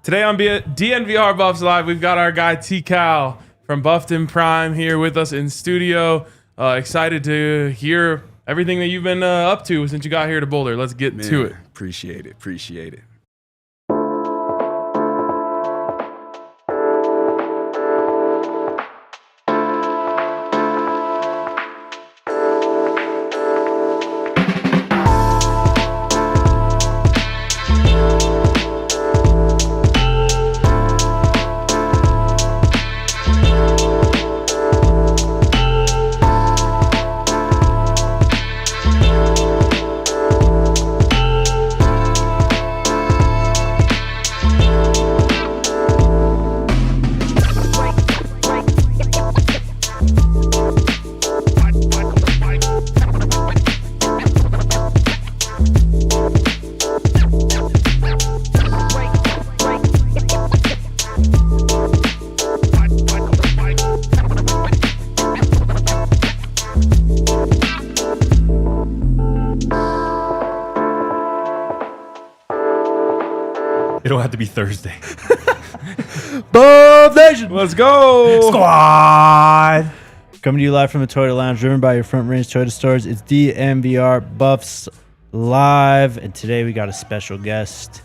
Today on DNVR Buffs Live, we've got our guy TCal from Buffton Prime here with us in studio. Excited to hear everything that you've been up to since you got here to Boulder. Let's get to it. Appreciate it. It'll have to be Thursday. Buff Nation! Let's go! Squad! Coming to you live from the Toyota Lounge, driven by your Front Range Toyota stores. It's DNVR Buffs Live, and today we got a special guest,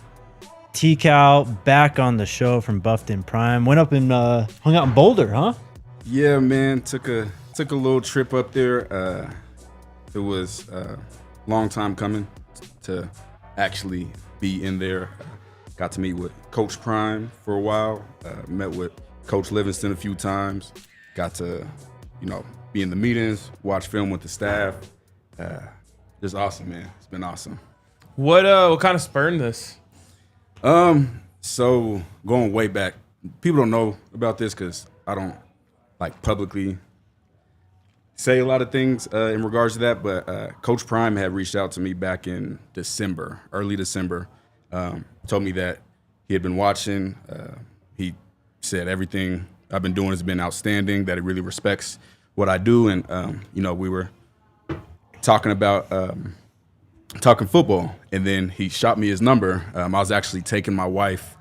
TCal, back on the show from Buffton Prime. Went up and hung out in Boulder, huh? Yeah, man. Took a little trip up there. It was a long time coming to actually be in there. Got to meet with Coach Prime for a while. Met with Coach Livingston a few times. Got to, be in the meetings, watch film with the staff. Just awesome, man. It's been awesome. What kind of spurred this? So going way back, people don't know about this because I don't publicly say a lot of things in regards to that. But Coach Prime had reached out to me back in December, early December. Told me that he had been watching. He said everything I've been doing has been outstanding, that he really respects what I do. And, we were talking about talking football. And then he shot me his number. I was actually taking my wife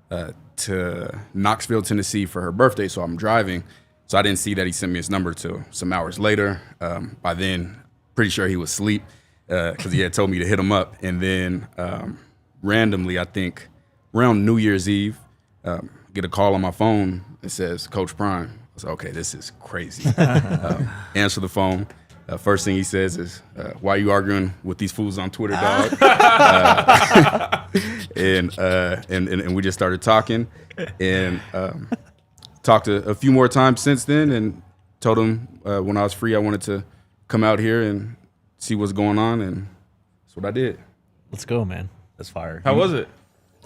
to Knoxville, Tennessee for her birthday. So I'm driving. So I didn't see that he sent me his number till some hours later. By then, pretty sure he was asleep because he had told me to hit him up. And then randomly, I think around New Year's Eve, get a call on my phone that says Coach Prime. I said, okay, this is crazy. Answer the phone. First thing he says is, why are you arguing with these fools on Twitter, dog? And we just started talking and talked a few more times since then and told him when I was free I wanted to come out here and see what's going on, and that's what I did. Let's go, man. That's fire. How was it?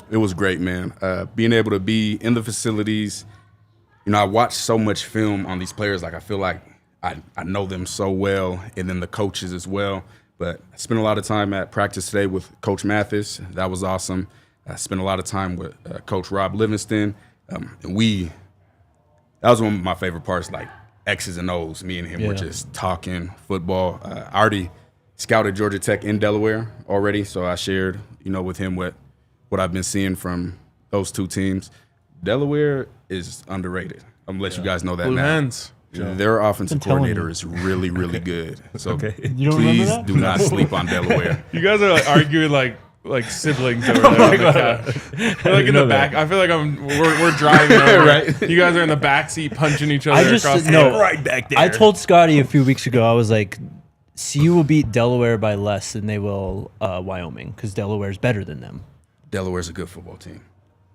It was great, man. Being able to be in the facilities, I watched so much film on these players. I feel like I know them so well, and then the coaches as well. But I spent a lot of time at practice today with Coach Mathis. That was awesome. I spent a lot of time with Coach Rob Livingston. And that was one of my favorite parts, X's and O's. Me and him were just talking football. I already scouted Georgia Tech in Delaware already, so I shared, with him what I've been seeing from those two teams. Delaware is underrated. I'm gonna let you guys know that Blue now. Hens. Their offensive coordinator is really, really good. So You don't remember please that? do not sleep on Delaware. You guys are arguing like siblings over there. On the couch. I feel like in the back. I feel like we're driving over. Right. You guys are in the back seat punching each other across the Right back there. I told Scotty a few weeks ago, I was like, CU will beat Delaware by less than they will Wyoming because Delaware's better than them. Delaware's a good football team.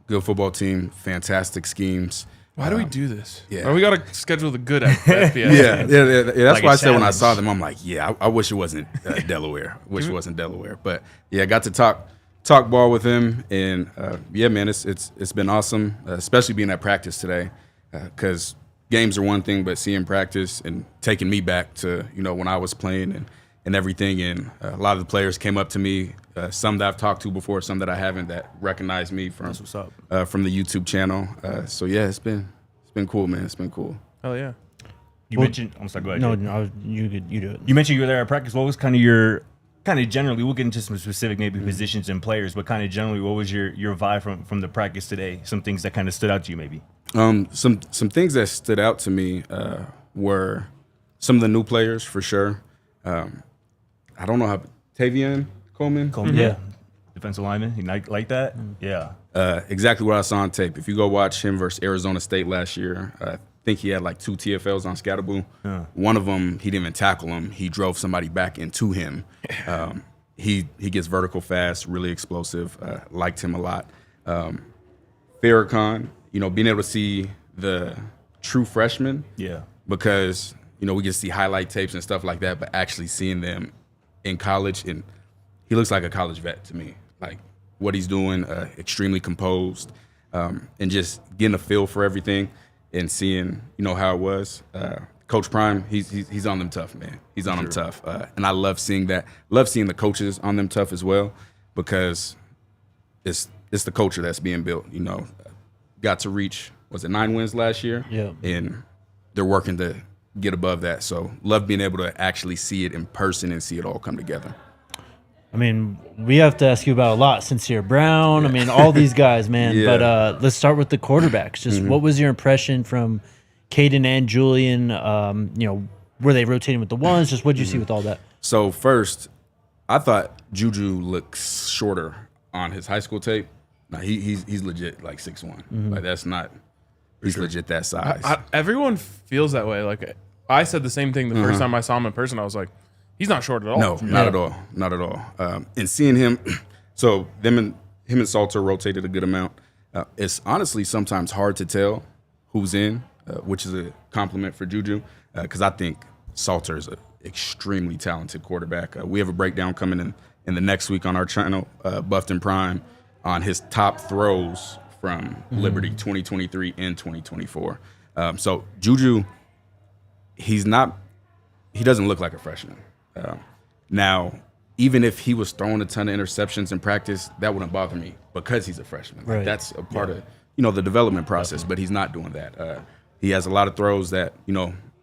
Good football team, fantastic schemes. Why do we do this? Yeah. Or we got to schedule the good FBS. Yeah. That's Like why a I said when I challenge. saw them, I'm like, I wish it wasn't Delaware. Wish it wasn't Delaware. But yeah, I got to talk ball with him, and man, it's been awesome, especially being at practice today, because games are one thing, but seeing practice and taking me back to when I was playing and everything. And a lot of the players came up to me, some that I've talked to before, some that I haven't, that recognized me from That's what's up. From the YouTube channel. So yeah, it's been cool, man. It's been cool. Hell yeah. You mentioned. I'm sorry. Go ahead. No, Jay. no, you do it. You mentioned you were there at practice. What was kind of your kind of generally, we'll get into some specific maybe positions and players, but kind of generally, what was your vibe from the practice today? Some things that kind of stood out to you maybe? Some things that stood out to me were some of the new players for sure. I don't know how Tavian Coleman. Yeah. Defensive lineman, he like that? Yeah. Exactly what I saw on tape. If you go watch him versus Arizona State last year, I think he had like 2 TFLs on Scatterboo. One of them, he didn't even tackle him. He drove somebody back into him. He gets vertical fast, really explosive. Liked him a lot. Farrakhan, being able to see the true freshman. Yeah. Because, we get to see highlight tapes and stuff like that, but actually seeing them in college, and he looks like a college vet to me. Like what he's doing, extremely composed, and just getting a feel for everything and seeing, how it was. Coach Prime, he's on them tough, man. He's on them tough, and I love seeing that. Love seeing the coaches on them tough as well, because it's the culture that's being built. Got to reach 9 wins last year, and they're working to get above that. So love being able to actually see it in person and see it all come together. I mean, we have to ask you about a lot. Sincere Brown. I mean, all these guys, man. Yeah. But let's start with the quarterbacks. Just what was your impression from Caden and Julian? Were they rotating with the ones? Just what did you see with all that? So first, I thought Juju looks shorter on his high school tape. No, he's legit like 6'1". Like that's not. He's legit that size. Everyone feels that way. Like I said the same thing the first time I saw him in person. I was like, he's not short at all. No, not at all. Not at all. And seeing him, so him and Salter rotated a good amount. It's honestly sometimes hard to tell who's in, which is a compliment for Juju, because I think Salter is an extremely talented quarterback. We have a breakdown coming in the next week on our channel, Buffed and Prime, on his top throws from Liberty 2023 and 2024. So Juju, he doesn't look like a freshman. Now, even if he was throwing a ton of interceptions in practice, that wouldn't bother me because he's a freshman. Like, that's a part of the development process, but he's not doing that. He has a lot of throws that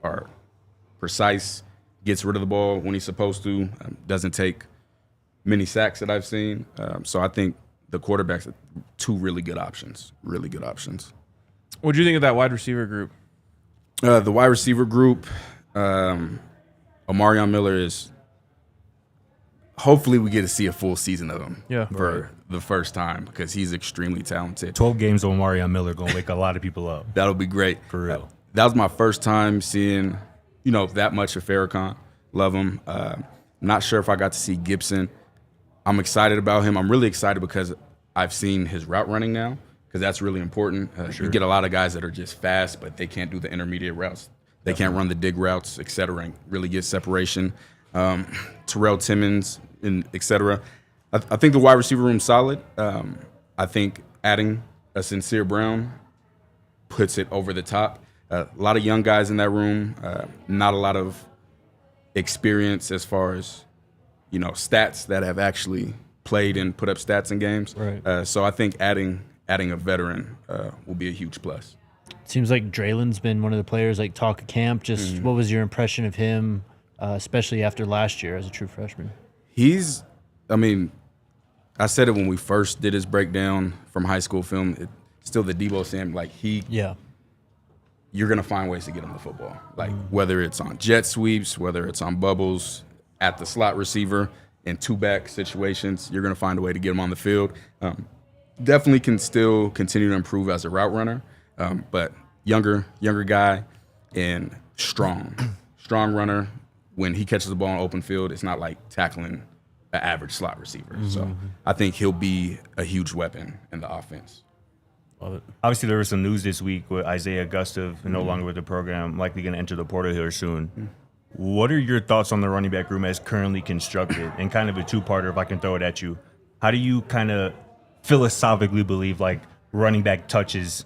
are precise, gets rid of the ball when he's supposed to, doesn't take many sacks that I've seen. So I think the quarterbacks are 2 really good options. Really good options. What do you think of that wide receiver group? The wide receiver group, Omarion Miller is. Hopefully, we get to see a full season of him for the first time because he's extremely talented. 12 games on Mario Miller going to wake a lot of people up. That'll be great. For real. That was my first time seeing, that much of Farrakhan. Love him. Not sure if I got to see Gibson. I'm excited about him. I'm really excited because I've seen his route running now because that's really important. You get a lot of guys that are just fast, but they can't do the intermediate routes. They can't run the dig routes, et cetera, and really get separation. Terrell Timmons, and et cetera. I think the wide receiver room's solid. I think adding a Sincere Brown puts it over the top. A lot of young guys in that room, not a lot of experience as far as, stats that have actually played and put up stats in games. Right. So I think adding a veteran will be a huge plus. Seems like Draylen's been one of the players like talk of camp. Just what was your impression of him, especially after last year as a true freshman? I said it when we first did his breakdown from high school film. Still the Debo Sam, you're going to find ways to get him the football. Like whether it's on jet sweeps, whether it's on bubbles, at the slot receiver, in 2-back situations, you're going to find a way to get him on the field. Definitely can still continue to improve as a route runner, but younger guy and strong runner. When he catches the ball in open field, it's not like tackling an average slot receiver. So I think he'll be a huge weapon in the offense. Love it. Obviously, there was some news this week with Isaiah Augustave no longer with the program, likely going to enter the portal here soon. What are your thoughts on the running back room as currently constructed? And kind of a 2-parter, if I can throw it at you. How do you kind of philosophically believe like running back touches,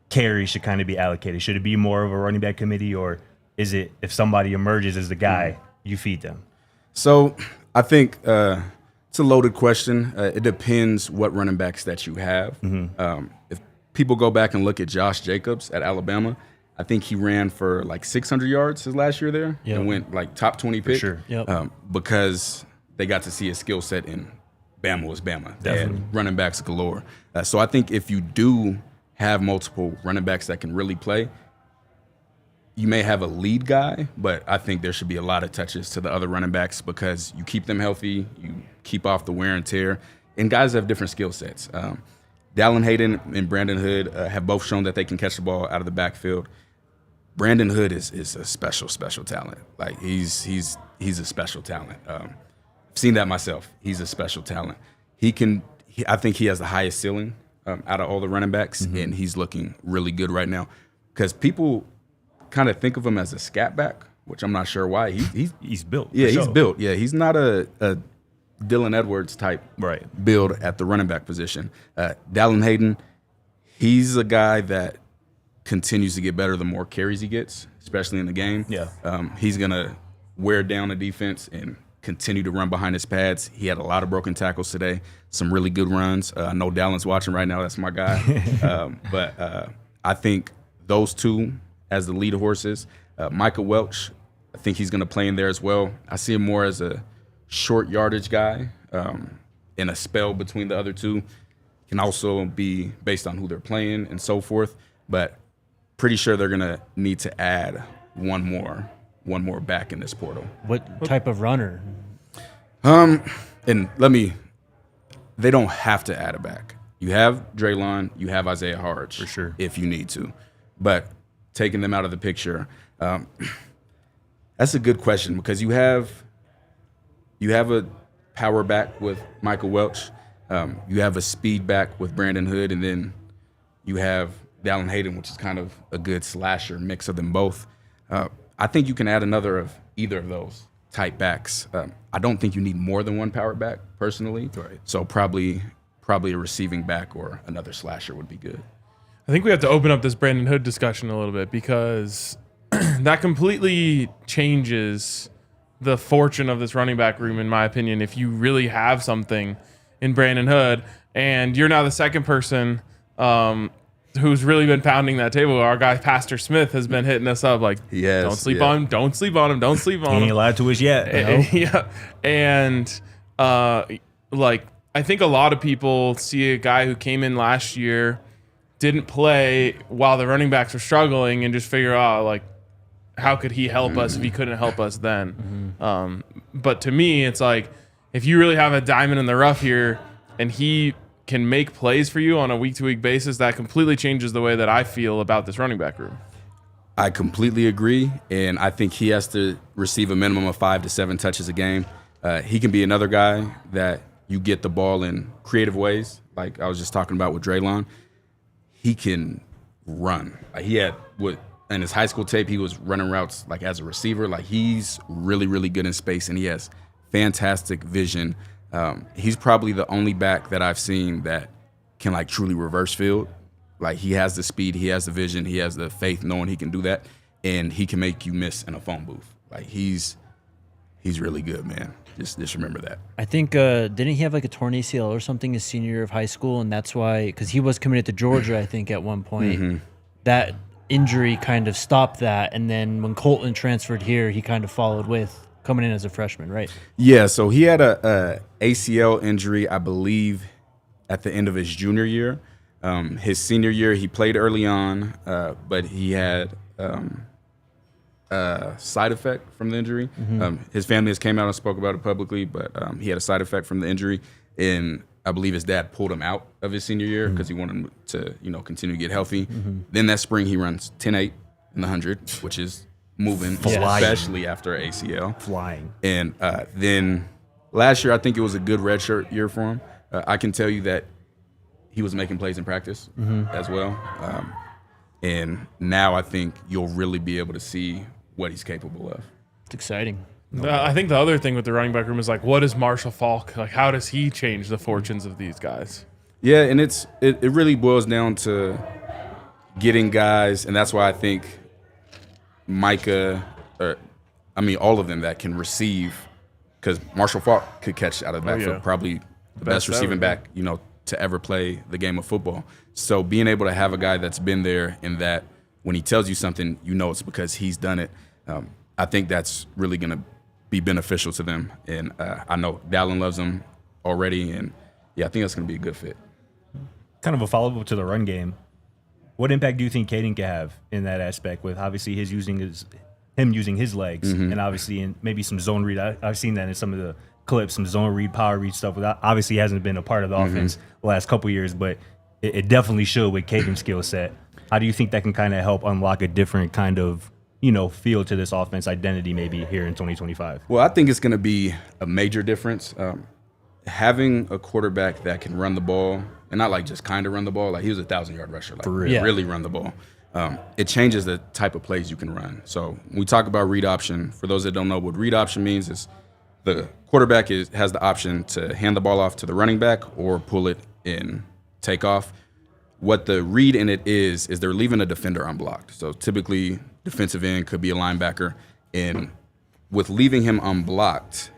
carries should kind of be allocated? Should it be more of a running back committee, or is it if somebody emerges as the guy, you feed them? So I think it's a loaded question. It depends what running backs that you have. If people go back and look at Josh Jacobs at Alabama, I think he ran for like 600 yards his last year there and went like top 20 pick. For sure. Because they got to see his skill set, and Bama was Bama. They had running backs galore. So I think if you do have multiple running backs that can really play, you may have a lead guy, but I think there should be a lot of touches to the other running backs because you keep them healthy, you keep off the wear and tear, and guys have different skill sets. Dallan Hayden and Brandon Hood have both shown that they can catch the ball out of the backfield. Brandon Hood is a special talent. Like he's a special talent. I've seen that myself. He's a special talent. I think he has the highest ceiling out of all the running backs, and he's looking really good right now because people kind of think of him as a scat back, which I'm not sure why. He's built. Yeah, he's built. Yeah, he's not a Dylan Edwards type build at the running back position. Dallan Hayden, he's a guy that continues to get better the more carries he gets, especially in the game. Yeah. He's going to wear down the defense and continue to run behind his pads. He had a lot of broken tackles today, some really good runs. I know Dallan's watching right now. That's my guy. But I think those two as the lead horses. Micah Welch, I think he's going to play in there as well. I see him more as a short yardage guy in a spell between the other two. Can also be based on who they're playing and so forth. But pretty sure they're going to need to add one more back in this portal. What type of runner? And they don't have to add a back. You have Draylon, you have Isaiah Harge. For sure. If you need to. But taking them out of the picture, that's a good question because you have a power back with Michael Welch. You have a speed back with Brandon Hood, and then you have Dallan Hayden, which is kind of a good slasher mix of them both. I think you can add another of either of those type backs. I don't think you need more than one power back personally. Right. So probably a receiving back or another slasher would be good. I think we have to open up this Brandon Hood discussion a little bit because that completely changes the fortune of this running back room, in my opinion, if you really have something in Brandon Hood. And you're now the second person who's really been pounding that table. Our guy, Pastor Smith, has been hitting us up like, Yes, don't sleep on him, don't sleep on him, don't sleep on He him. ain't allowed to us yet. Yeah. And like, I think a lot of people see a guy who came in last year, didn't play while the running backs were struggling, and just figure out like, how could he help us if he couldn't help us then? But to me, it's like, if you really have a diamond in the rough here and he can make plays for you on a week-to-week basis, that completely changes the way that I feel about this running back room. I completely agree, and I think he has to receive a minimum of 5 to 7 touches a game. He can be another guy that you get the ball in creative ways, like I was just talking about with Draylon. He can run. Like he had in his high school tape, he was running routes like as a receiver. Like he's really, really good in space, and he has fantastic vision. He's probably the only back that I've seen that can like truly reverse field. Like he has the speed, he has the vision, he has the faith knowing he can do that, and he can make you miss in a phone booth. Like he's really good, man. Just remember that. I think didn't he have like a torn ACL or something his senior year of high school, and that's why, because he was committed to Georgia, I think at one point, that injury kind of stopped that, and then when Colton transferred here, he kind of followed with coming in as a freshman, right? Yeah, so he had a ACL injury, I believe, at the end of his junior year. His senior year, he played early on, but he had a side effect from the injury. His family has came out and spoke about it publicly, but he had a side effect from the injury, and I believe his dad pulled him out of his senior year because he wanted him to, continue to get healthy. Then that spring, he runs 10.8 in the 100, which is moving, especially after ACL. Flying. And then last year, I think it was a good redshirt year for him. I can tell you that he was making plays in practice as well. And now I think you'll really be able to see what he's capable of. It's exciting. I think the other thing with the running back room is like, what is Marshall Faulk? Like, how does he change the fortunes of these guys? Yeah, and it really boils down to getting guys, and that's why I think Micah, all of them that can receive, because Marshall Faulk could catch out of the backfield, probably the best receiving back, to ever play the game of football. So being able to have a guy that's been there and that when he tells you something, it's because he's done it. I think that's really going to be beneficial to them. And I know Dallan loves him already, and yeah, I think that's going to be a good fit. Kind of a follow-up to the run game. What impact do you think Caden can have in that aspect with obviously him using his legs and obviously in maybe some zone read? I've seen that in some of the clips, some zone read, power read stuff. That obviously hasn't been a part of the offense the last couple of years, but it definitely showed with Caden's skill set. How do you think that can kind of help unlock a different kind of, feel to this offense identity maybe here in 2025? Well, I think it's going to be a major difference. Having a quarterback that can run the ball, and not like just kind of run the ball, like he was a 1,000-yard rusher, like really run the ball. It changes the type of plays you can run. So when we talk about read option, for those that don't know what read option means, is the quarterback has the option to hand the ball off to the running back or pull it in takeoff. What the read in it is they're leaving a defender unblocked. So typically defensive end could be a linebacker, and with leaving him unblocked,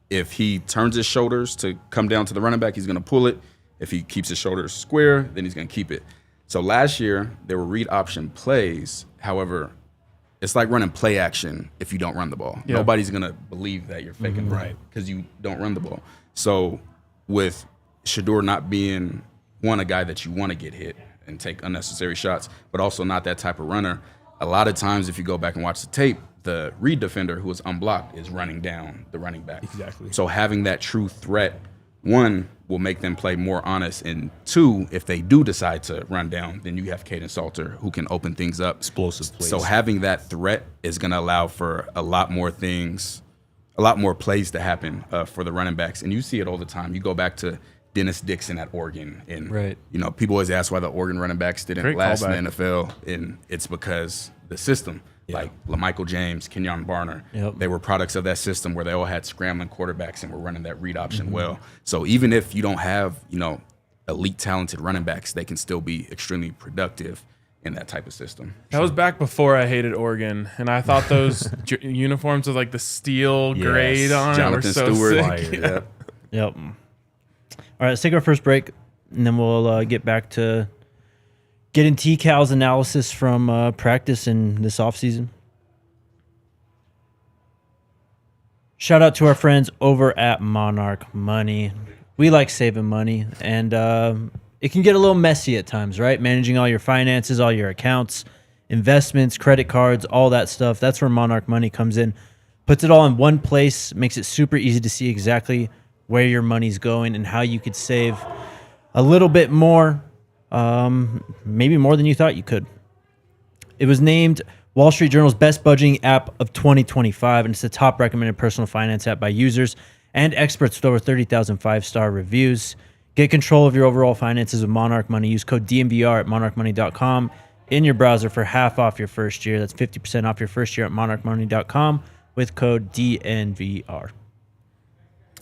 if he turns his shoulders to come down to the running back, he's going to pull it. If he keeps his shoulders square, then he's going to keep it. So last year, there were read option plays. However, it's like running play action if you don't run the ball. Yeah. Nobody's going to believe that you're faking right because you don't run the ball. So with Shedeur not being, a guy that you want to get hit and take unnecessary shots, but also not that type of runner, a lot of times if you go back and watch the tape, the read defender who is unblocked is running down the running back. Exactly. So having that true threat, one, will make them play more honest, and two, if they do decide to run down, then you have Kaden Salter who can open things up. Explosive plays. So having that threat is going to allow for a lot more things, a lot more plays to happen for the running backs. And you see it all the time. You go back to Dennis Dixon at Oregon, and people always ask why the Oregon running backs didn't last in the NFL, and it's because the system. Yeah. Like LaMichael James, Kenyon Barner, they were products of that system where they all had scrambling quarterbacks and were running that read option well. So even if you don't have, elite talented running backs, they can still be extremely productive in that type of system. That was back before I hated Oregon, and I thought those uniforms with like the steel grade on it were so Stewart. sick. Yep. All right, let's take our first break, and then we'll get back to getting TCal's analysis from practice in this offseason. Shout out to our friends over at Monarch Money. We like saving money, and it can get a little messy at times, right? Managing all your finances, all your accounts, investments, credit cards, all that stuff. That's where Monarch Money comes in. Puts it all in one place, makes it super easy to see exactly where your money's going and how you could save a little bit more, maybe more than you thought you could. It was named Wall Street Journal's best budgeting app of 2025, and it's the top recommended personal finance app by users and experts with over 30,000 five-star reviews. Get control of your overall finances with Monarch Money. Use code DNVR at monarchmoney.com in your browser for half off your first year. That's 50% off your first year at monarchmoney.com with code DNVR.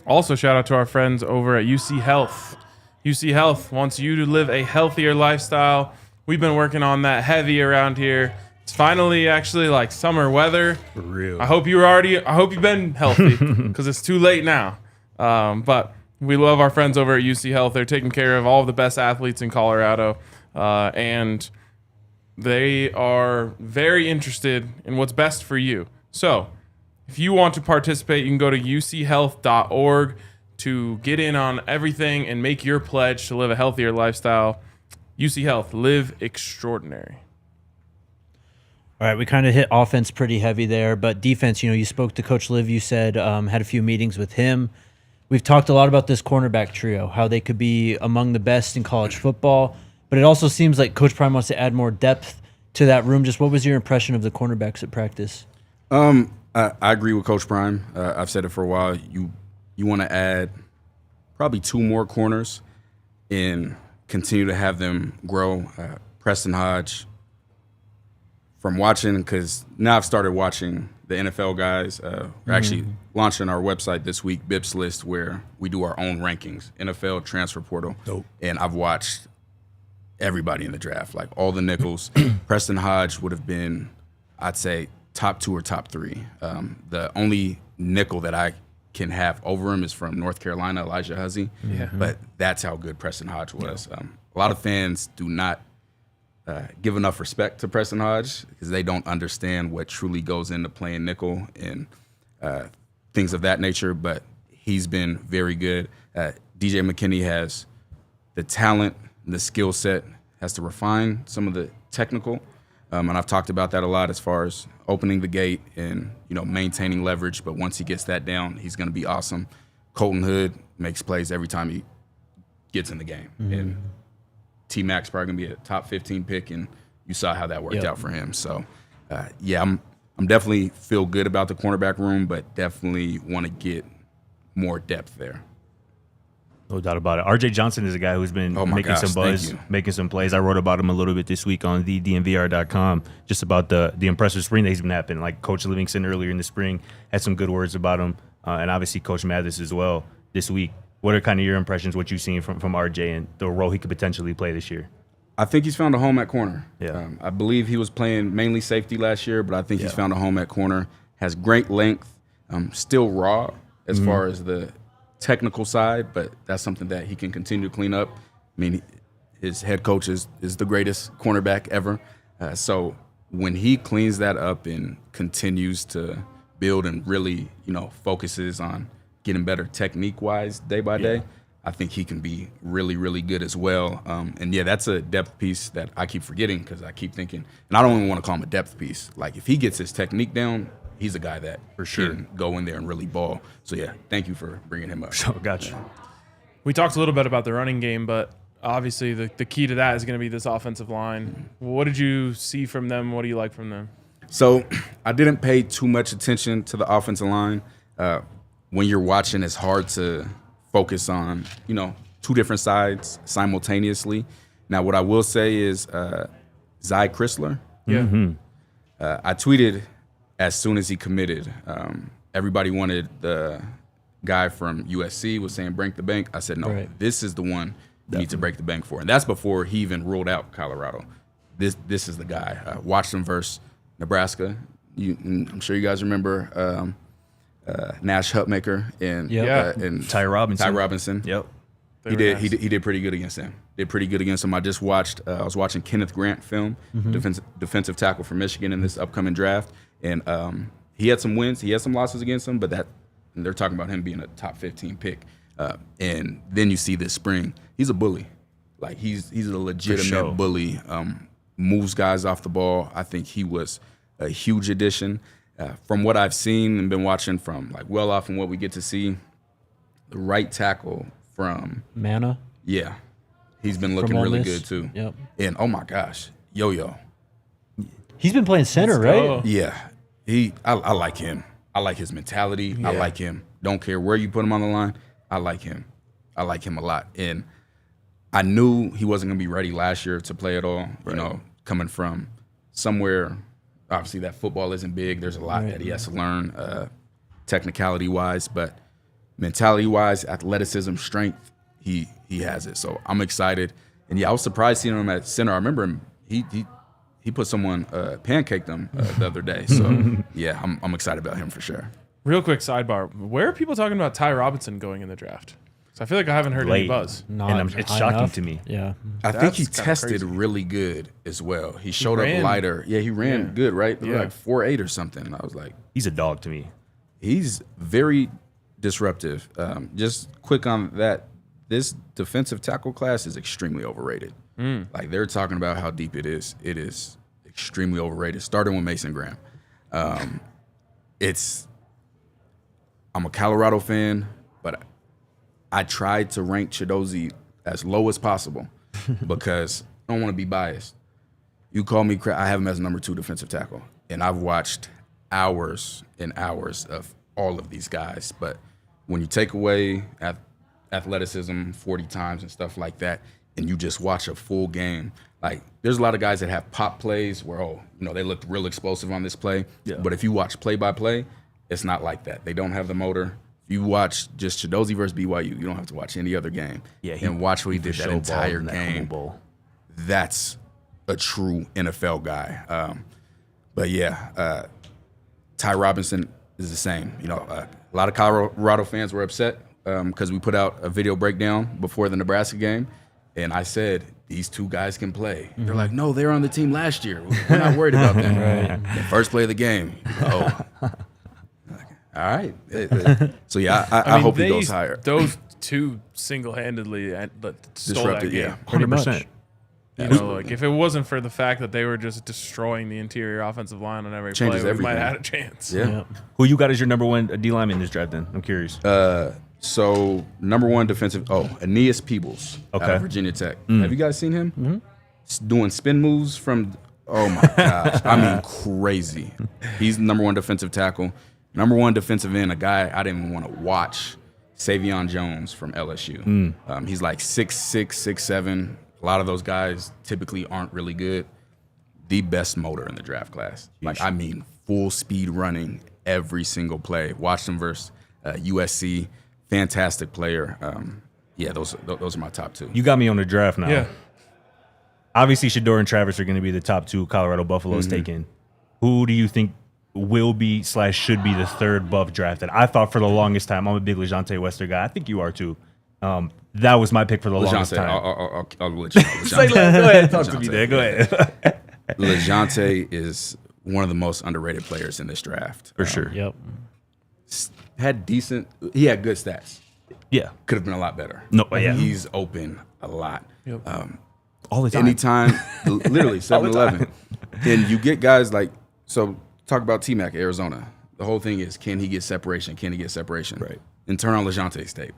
Also, shout out to our friends over at UC Health. UC Health wants you to live a healthier lifestyle. We've been working on that heavy around here. It's finally actually like summer weather. For real. I hope you've been healthy because it's too late now. But we love our friends over at UC Health. They're taking care of all of the best athletes in Colorado. And they are very interested in what's best for you. So if you want to participate, you can go to uchealth.org to get in on everything and make your pledge to live a healthier lifestyle. UC Health, live extraordinary. All right, we kind of hit offense pretty heavy there, but defense, you spoke to Coach Liv, you said had a few meetings with him. We've talked a lot about this cornerback trio, how they could be among the best in college football, but it also seems like Coach Prime wants to add more depth to that room. Just what was your impression of the cornerbacks at practice? I agree with Coach Prime. I've said it for a while. You want to add probably two more corners and continue to have them grow. Preston Hodge, from watching, because now I've started watching the NFL guys. We're actually launching our website this week, Bips List, where we do our own rankings, NFL transfer portal. Dope. And I've watched everybody in the draft, like all the nickels. Preston Hodge would have been, I'd say, top 2 or top 3. The only nickel that I can have over him is from North Carolina, Elijah Huzzy. Yeah. But that's how good Preston Hodge was. A lot of fans do not give enough respect to Preston Hodge because they don't understand what truly goes into playing nickel. And things of that nature, but he's been very good. DJ McKinney has the talent, the skill set, has to refine some of the technical. And I've talked about that a lot as far as opening the gate and, maintaining leverage. But once he gets that down, he's going to be awesome. Colton Hood makes plays every time he gets in the game. And T-Mac's probably going to be a top 15 pick, and you saw how that worked out for him. So, I'm definitely feel good about the cornerback room, but definitely want to get more depth there. No doubt about it. RJ Johnson is a guy who's been making some buzz, making some plays. I wrote about him a little bit this week on the DNVR.com, just about the impressive spring that he's been having. Like Coach Livingston earlier in the spring had some good words about him, and obviously Coach Mathis as well this week. What are kind of your impressions, what you've seen from RJ and the role he could potentially play this year? I think he's found a home at corner. Yeah. I believe he was playing mainly safety last year, but I think he's found a home at corner. Has great length, still raw as far as the technical side, but that's something that he can continue to clean up. I mean, his head coach is the greatest cornerback ever. So when he cleans that up and continues to build and really, focuses on getting better technique-wise day by day, I think he can be really, really good as well. And that's a depth piece that I keep forgetting because I keep thinking, and I don't even want to call him a depth piece. Like if he gets his technique down, he's a guy that for sure can go in there and really ball. So thank you for bringing him up. So gotcha. We talked a little bit about the running game, but obviously the key to that is going to be this offensive line. What did you see from them? What do you like from them? So I didn't pay too much attention to the offensive line. When you're watching, it's hard to focus on, two different sides simultaneously. Now, what I will say is Zy Chrysler. I tweeted as soon as he committed. Everybody wanted the guy from USC was saying break the bank. I said, no, this is the one you need to break the bank for. And that's before he even ruled out Colorado. This is the guy. Watched him versus Nebraska. I'm sure you guys remember Nash Hutmaker and Ty Robinson. Yep. He did pretty good against him. I just watched. I was watching Kenneth Grant film, defensive tackle from Michigan in this upcoming draft, and he had some wins. He had some losses against him, but they're talking about him being a top 15 pick. And then you see this spring, he's a bully. Like he's a legitimate bully. Moves guys off the ball. I think he was a huge addition. From what I've seen and been watching from like well off and what we get to see, the right tackle from Mana. Yeah. He's been looking really good too. Yep. And oh my gosh, Yo-Yo. He's been playing center, right? Yeah. I like him. I like his mentality. I like him. Don't care where you put him on the line. I like him. I like him a lot. And I knew he wasn't going to be ready last year to play at all, coming from somewhere. Obviously, that football isn't big. There's a lot that he has to learn, technicality-wise, but mentality-wise, athleticism, strength, he has it. So I'm excited. And I was surprised seeing him at center. I remember him. He put someone pancaked him the other day. So I'm excited about him for sure. Real quick sidebar: where are people talking about Ty Robinson going in the draft? So I feel like I haven't heard any buzz. It's shocking to me. Yeah, I think he tested really good as well. He showed up lighter. Yeah, he ran good, right? Like 4.8 or something. I was like, he's a dog to me. He's very disruptive. Just quick on that, this defensive tackle class is extremely overrated. Like they're talking about how deep it is. It is extremely overrated. Starting with Mason Graham. I'm a Colorado fan, but I tried to rank Chidozie as low as possible because I don't want to be biased. You call me I have him as number 2 defensive tackle, and I've watched hours and hours of all of these guys. But when you take away athleticism 40 times and stuff like that, and you just watch a full game, like there's a lot of guys that have pop plays where, they looked real explosive on this play. Yeah. But if you watch play-by-play, it's not like that. They don't have the motor. If you watch just Chidozie versus BYU, you don't have to watch any other game. Yeah, and watch what he did that entire game. That's a true NFL guy. But Ty Robinson is the same. A lot of Colorado fans were upset because we put out a video breakdown before the Nebraska game, and I said, these two guys can play. They're like, no, they were on the team last year. We're not worried about them. The first play of the game. All right. So yeah, I hope he goes higher. Those two single-handedly stole that Disrupted, game. yeah. 100%. You know, like if it wasn't for the fact that they were just destroying the interior offensive line on every Changes play, we might everything. have had a chance. Yeah. Who you got as your number one D lineman in this draft? Then I'm curious. So number one defensive. Aeneas Peebles out Okay. of Virginia Tech. Have you guys seen him? Doing spin moves from. Oh my gosh! I mean, crazy. He's the number one defensive tackle, number one defensive end. A guy I didn't even want to watch. Savion Jones from LSU. He's like 6'6", 6'7". A lot of those guys typically aren't really good. The best motor in the draft class. Like, I mean, full speed running every single play. Watched him versus USC. Fantastic player. Those are my top two. You got me on the draft now. Yeah. Obviously, Shedeur and Travis are going to be the top two Colorado Buffaloes taken. Who do you think will be / should be the third Buff drafted? I thought for the longest time, I'm a big LeJontay Wester guy. I think you are too. That was my pick for the longest LeJontay, time. I'll let you know. Say, go ahead, talk to me there. Go ahead. LeJontay is one of the most underrated players in this draft. For sure. Yep. He had good stats. Yeah. Could have been a lot better. No, yeah. He's open a lot. Yep. All the time. Anytime, literally 7-11. And you get guys like, so talk about T-Mac, Arizona. The whole thing is, can he get separation? Can he get separation? Right. And turn on LeJontay's tape.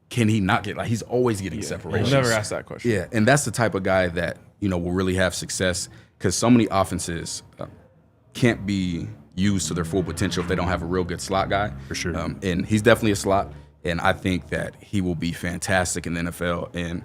Can he not get, he's always getting separation. We'll never ask that question. Yeah, and that's the type of guy that, will really have success because so many offenses can't be used to their full potential if they don't have a real good slot guy. For sure. And he's definitely a slot, and I think that he will be fantastic in the NFL. And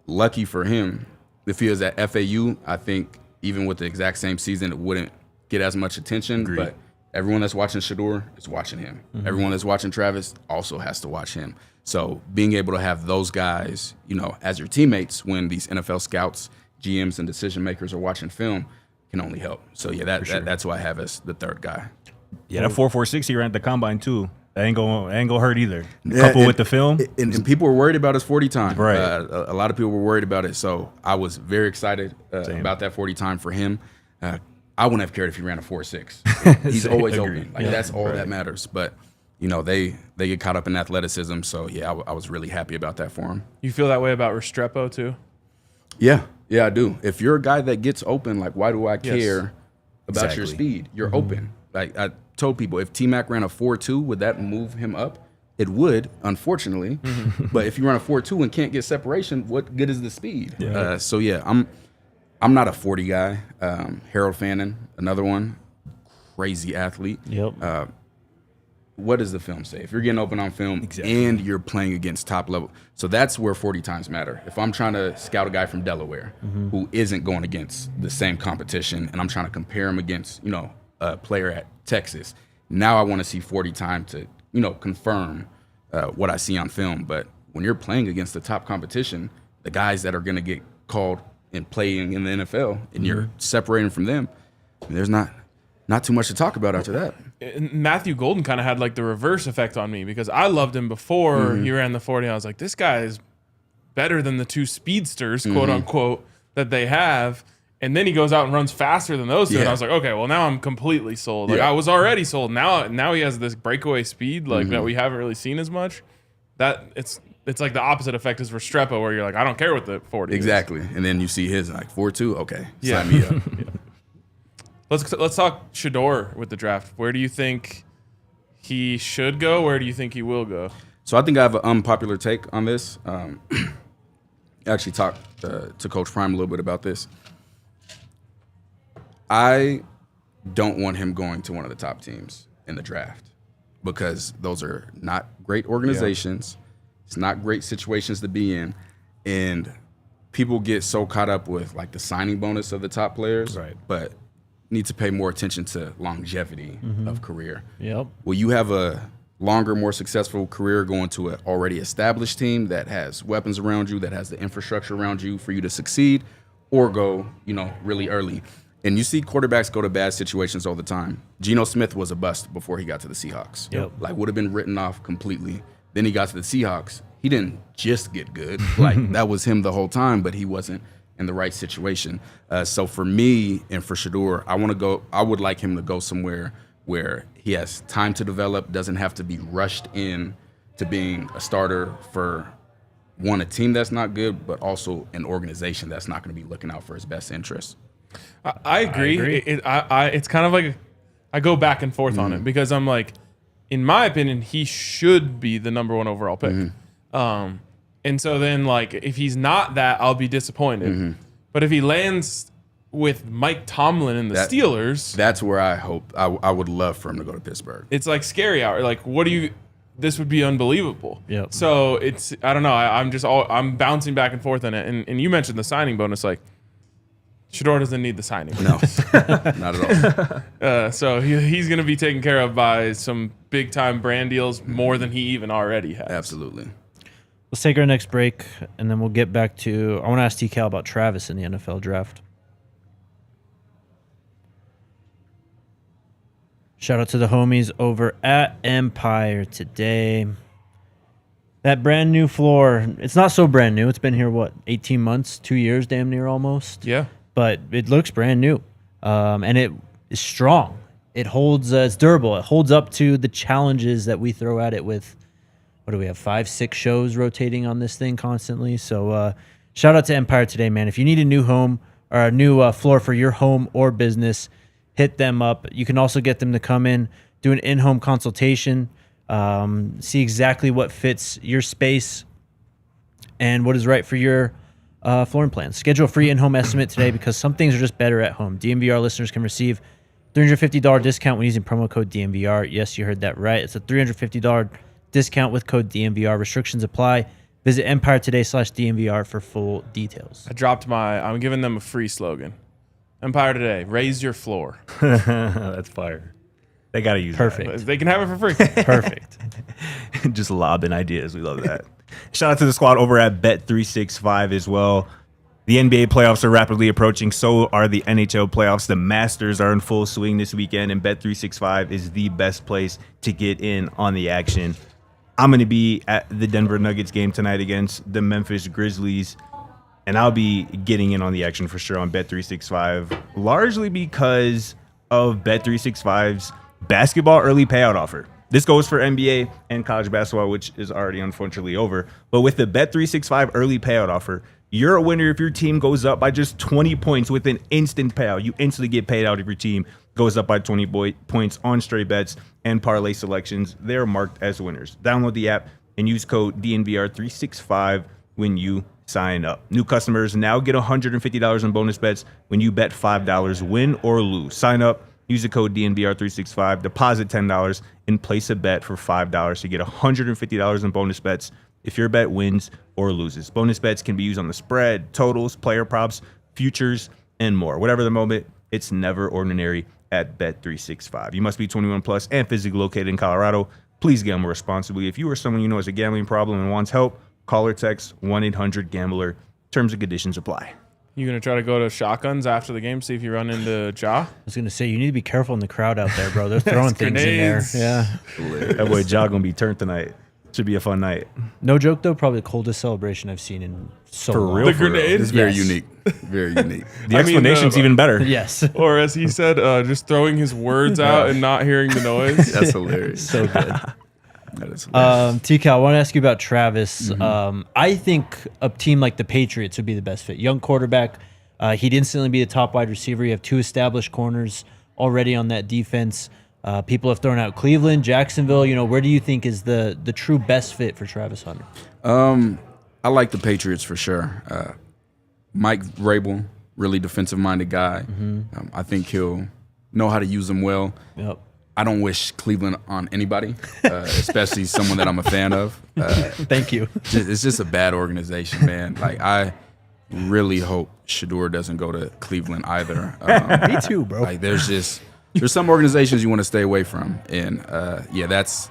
lucky for him, if he was at FAU, I think even with the exact same season, it wouldn't get as much attention. Agreed. But everyone that's watching Shedeur is watching him. Everyone that's watching Travis also has to watch him. So being able to have those guys, as your teammates when these NFL scouts, GMs, and decision makers are watching film can only help. So yeah, that's who I have as the third guy. Yeah, that 4.46 he ran at the combine too. That ain't gonna hurt either. Yeah, Couple with the film. And people were worried about his 40 time. Right. A lot of people were worried about it. So I was very excited Same. about that 40 time for him. I wouldn't have cared if he ran a 4.6. He's always Agreed. open. That's all that matters. But they get caught up in athleticism. So yeah, I was really happy about that for him. You feel that way about Restrepo too? Yeah, I do. If you're a guy that gets open, why do I care about your Exactly. speed? You're open. I told people, if T-Mac ran a 4.2, would that move him up? It would, unfortunately. But if you run a 4.2 and can't get separation, what good is the speed? Yeah. So yeah, I'm not a 40 guy. Harold Fannin, another one, crazy athlete. Yep. What does the film say? If you're getting open on film and you're playing against top level. So that's where 40 times matter. If I'm trying to scout a guy from Delaware who isn't going against the same competition and I'm trying to compare him against, a player at Texas, now I want to see 40 time to, confirm what I see on film. But when you're playing against the top competition, the guys that are going to get called and playing in the NFL and you're separating from them, there's not too much to talk about after that. And Matthew Golden kind of had the reverse effect on me because I loved him before he ran the 40. I was like, this guy is better than the two speedsters, quote unquote, that they have. And then he goes out and runs faster than those two. And I was like, okay, well, now I'm completely sold. I was already sold. Now he has this breakaway speed that we haven't really seen as much. That it's like the opposite effect as Restrepo, where you're like, I don't care what the 40 is. Exactly. And then you see his 4.2. Okay, sign me up. Let's talk Shedeur with the draft. Where do you think he should go? Where do you think he will go? So I think I have an unpopular take on this. I actually talked to Coach Prime a little bit about this. I don't want him going to one of the top teams in the draft because those are not great organizations. It's not great situations to be in. And people get so caught up with the signing bonus of the top players, Right. but need to pay more attention to longevity of career. Yep. Will you have a longer, more successful career going to an already established team that has weapons around you, that has the infrastructure around you for you to succeed, or go, really early? And you see quarterbacks go to bad situations all the time. Geno Smith was a bust before he got to the Seahawks. Yep. Would have been written off completely. Then he got to the Seahawks. He didn't just get good. That was him the whole time, but he wasn't in the right situation. So for me and for Shedeur, I would like him to go somewhere where he has time to develop, doesn't have to be rushed in to being a starter for a team that's not good, but also an organization that's not going to be looking out for his best interests. I agree. It's kind of like I go back and forth on it because I'm like, in my opinion, he should be the number 1 overall pick. And so then, like, if he's not that, I'll be disappointed. But if he lands with Mike Tomlin and the Steelers, that's where I hope I would love for him to go to Pittsburgh. It's like scary hour. Like, this would be unbelievable. Yep. So I don't know. I'm bouncing back and forth on it. And you mentioned the signing bonus. Like, Shedeur doesn't need the signing. No, not at all. So he's going to be taken care of by some big time brand deals more than he even already has. Absolutely. Let's take our next break, and then we'll get back to. I want to ask TCal about Travis in the NFL draft. Shout out to the homies over at Empire today. That brand new floor, it's not so brand new. It's been here, 18 months, 2 years, damn near almost. Yeah. But it looks brand new. And it is strong. It holds, it's durable. It holds up to the challenges that we throw at it with, what do we have, 5-6 shows rotating on this thing constantly. So shout out to Empire today, man. If you need a new home or a new floor for your home or business, hit them up. You can also get them to come in, do an in-home consultation, see exactly what fits your space and what is right for your flooring plan. Schedule a free in-home estimate today because some things are just better at home. DNVR listeners can receive $350 discount when using promo code DNVR. Yes, you heard that right. It's a $350 discount with code DNVR. Restrictions apply. Visit EmpireToday/DNVR for full details. I'm giving them a free slogan. Empire Today, raise your floor. That's fire. They got to use Perfect. They can have it for free. Perfect. that. Just lobbing ideas. We love that. Shout out to the squad over at Bet365 as well. The NBA playoffs are rapidly approaching. So are the NHL playoffs. The Masters are in full swing this weekend, and Bet365 is the best place to get in on the action. I'm going to be at the Denver Nuggets game tonight against the Memphis Grizzlies, and I'll be getting in on the action for sure on Bet365, largely because of Bet365's basketball early payout offer. This goes for NBA and college basketball, which is already unfortunately over. But with the Bet365 early payout offer, you're a winner if your team goes up by just 20 points with an instant payout. You instantly get paid out if your team goes up by 20 points on straight bets and parlay selections. They're marked as winners. Download the app and use code DNVR365 when you sign up. New customers now get $150 in bonus bets when you bet $5, win or lose. Sign up, use the code DNVR365, deposit $10, and place a bet for $5 to get $150 in bonus bets if your bet wins or loses. Bonus bets can be used on the spread, totals, player props, futures, and more. Whatever the moment, it's never ordinary at Bet365. You must be 21 plus and physically located in Colorado. Please gamble responsibly. If you or someone you know has a gambling problem and wants help, call or text 1-800-GAMBLER. Terms and conditions apply. You going to try to go to shotguns after the game, see if you run into Ja? I was going to say, you need to be careful in the crowd out there, bro. They're throwing things in there. Grenades. Yeah. That boy Ja going to be turned tonight. Should be a fun night. No joke, though, probably the coldest celebration I've seen in so For long. real? The grenade? It's very Yes. unique. Very unique. The explanation's even better. Yes. Or as he said, just throwing his words out and not hearing the noise. That's hilarious. So good. That is hilarious. TCal, I want to ask you about Travis. I think a team like the Patriots would be the best fit. Young quarterback. He'd instantly be the top wide receiver. You have 2 established corners already on that defense. People have thrown out Cleveland, Jacksonville. You know, where do you think is the true best fit for Travis Hunter? I like the Patriots for sure. Mike Vrabel, really defensive-minded guy. I think he'll know how to use them well. Yep. I don't wish Cleveland on anybody, especially someone that I'm a fan of. Thank you. It's just a bad organization, man. Like, I really hope Shedeur doesn't go to Cleveland either. Me too, bro. Like, there's some organizations you want to stay away from, and that's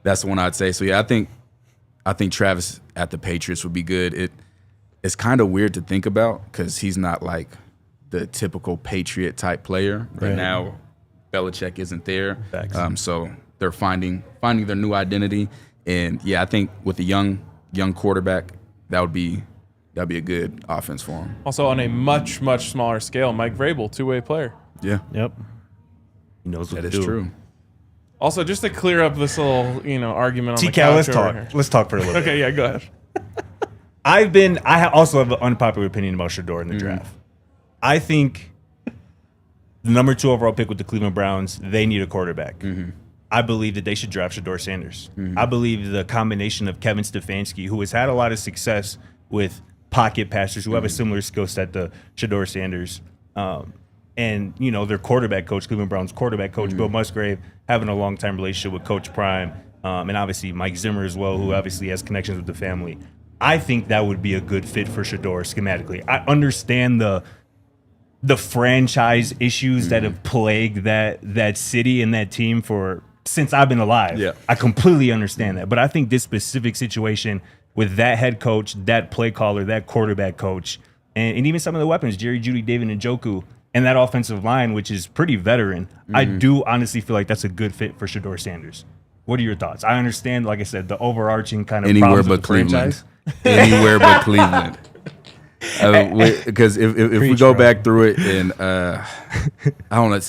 the one I'd say. So yeah, I think Travis at the Patriots would be good. It's kind of weird to think about because he's not like the typical Patriot type player, but Right. now Belichick isn't there. Facts. So they're finding their new identity, and yeah, I think with a young quarterback, that'd be a good offense for him. Also on a much, much smaller scale, Mike Vrabel, 2-way player. Yeah, He knows what that to is do. true. Also, just to clear up this little, argument on the TCal, couch let's over talk. here. Let's talk for a little bit. Okay, yeah, go ahead. Also have an unpopular opinion about Shedeur in the draft. I think the number 2 overall pick with the Cleveland Browns, they need a quarterback. I believe that they should draft Shedeur Sanders. I believe the combination of Kevin Stefanski, who has had a lot of success with pocket passers who have a similar skill set to Shedeur Sanders, and their quarterback coach, Cleveland Browns quarterback coach Bill Musgrave, having a long-time relationship with Coach Prime, and obviously Mike Zimmer as well, who obviously has connections with the family. I think that would be a good fit for Shedeur schematically. I understand the franchise issues that have plagued that city and that team since I've been alive. Yeah. I completely understand that. But I think this specific situation with that head coach, that play caller, that quarterback coach, and even some of the weapons, Jerry Jeudy, David Njoku, and that offensive line, which is pretty veteran, I do honestly feel like that's a good fit for Shedeur Sanders. What are your thoughts? I understand, like I said, the overarching kind of Anywhere problems but with the franchise. Anywhere but Cleveland. Because if we go back through it, and I don't know,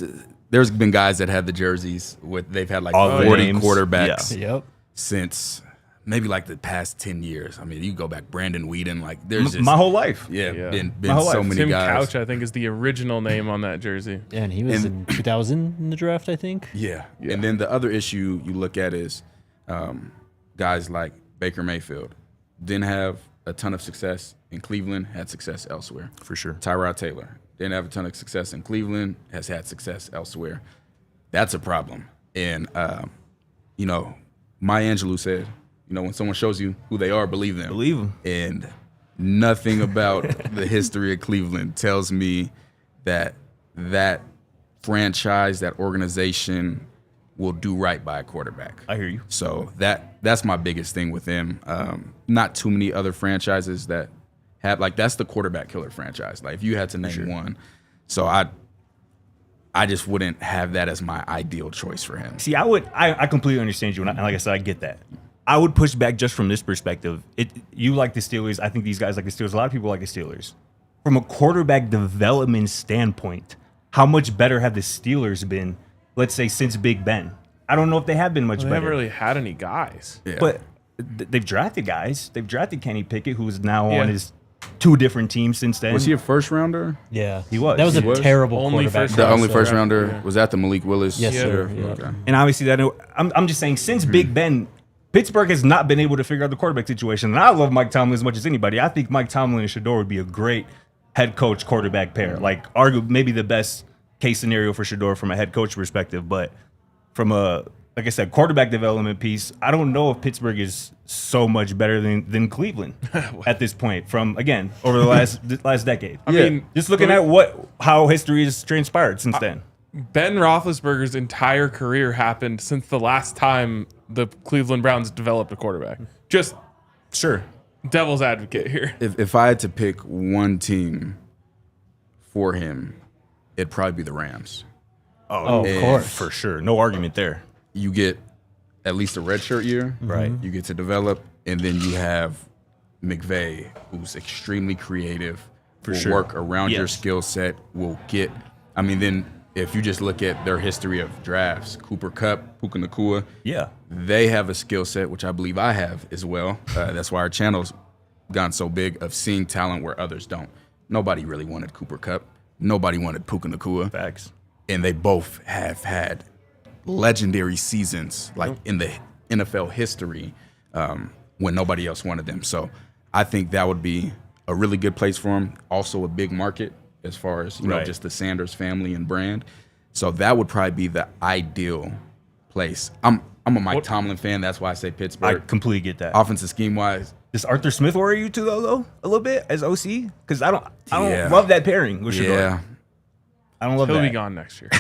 there's been guys that had the jerseys they've had like All the 40 names. quarterbacks Yep. since maybe like the past 10 years. I mean, you go back Brandon Whedon, like there's just My whole life. been My whole so life. many Tim guys. Couch, I think, is the original name on that jersey. Yeah, and he was in 2000 in the draft, I think. Yeah. And then the other issue you look at is guys like Baker Mayfield didn't have a ton of success in Cleveland, had success elsewhere. For sure. Tyrod Taylor didn't have a ton of success in Cleveland, has had success elsewhere. That's a problem. And, Maya Angelou said, when someone shows you who they are, believe them. Believe them. And nothing about the history of Cleveland tells me that franchise, that organization will do right by a quarterback. I hear you. So that's my biggest thing with him. Not too many other franchises that have that's the quarterback killer franchise. Like if you had to name one, so I just wouldn't have that as my ideal choice for him. See, I completely understand you, and like I said, I get that. I would push back just from this perspective. You like the Steelers. I think these guys like the Steelers. A lot of people like the Steelers. From a quarterback development standpoint, how much better have the Steelers been, let's say, since Big Ben? I don't know if they have been much They better. haven't really had any guys. Yeah. But they've drafted guys. They've drafted Kenny Pickett, who is now Yeah. on his 2 different teams since then. Was he a first rounder? Yeah, He was. That was He a was. terrible Only quarterback. first The round. only so, first right? rounder Yeah. was that the Malik Willis. Yes, Yeah. sir. Yeah. Okay. And obviously, I'm just saying, since Big Ben, Pittsburgh has not been able to figure out the quarterback situation. And I love Mike Tomlin as much as anybody. I think Mike Tomlin and Shedeur would be a great head coach quarterback pair. Like, arguably, maybe the best case scenario for Shedeur from a head coach perspective. But from a, like I said, quarterback development piece, I don't know if Pittsburgh is so much better than Cleveland at this point. From again over the last decade. I mean, Just looking at how history has transpired since then. Ben Roethlisberger's entire career happened since the last time the Cleveland Browns developed a quarterback. Just Sure. devil's advocate here. If I had to pick one team for him, it'd probably be the Rams. Oh, of course. For sure. No argument there. You get at least a redshirt year. Right. You get to develop, and then you have McVay, who's extremely creative, will sure. work around your Yes. skill set, will get – I mean, then if you just look at their history of drafts, Cooper Kupp, Puka Nacua, Yeah. they have a skill set, which I believe I have as well. That's why our channel's gone so big of seeing talent where others don't. Nobody really wanted Cooper Kupp. Nobody wanted Puka Nacua. Facts. And they both have had legendary seasons, like in the NFL history, when nobody else wanted them. So I think that would be a really good place for him. Also a big market as far as, Right. just the Sanders family and brand. So that would probably be the ideal place. I'm a Mike Tomlin fan. That's why I say I Pittsburgh. completely get that. Offensive scheme-wise, Does Arthur Smith worry you too, though, a little bit as OC? Because I don't Yeah. love that pairing with Shedeur. yeah. I don't love He'll that. be gone next year.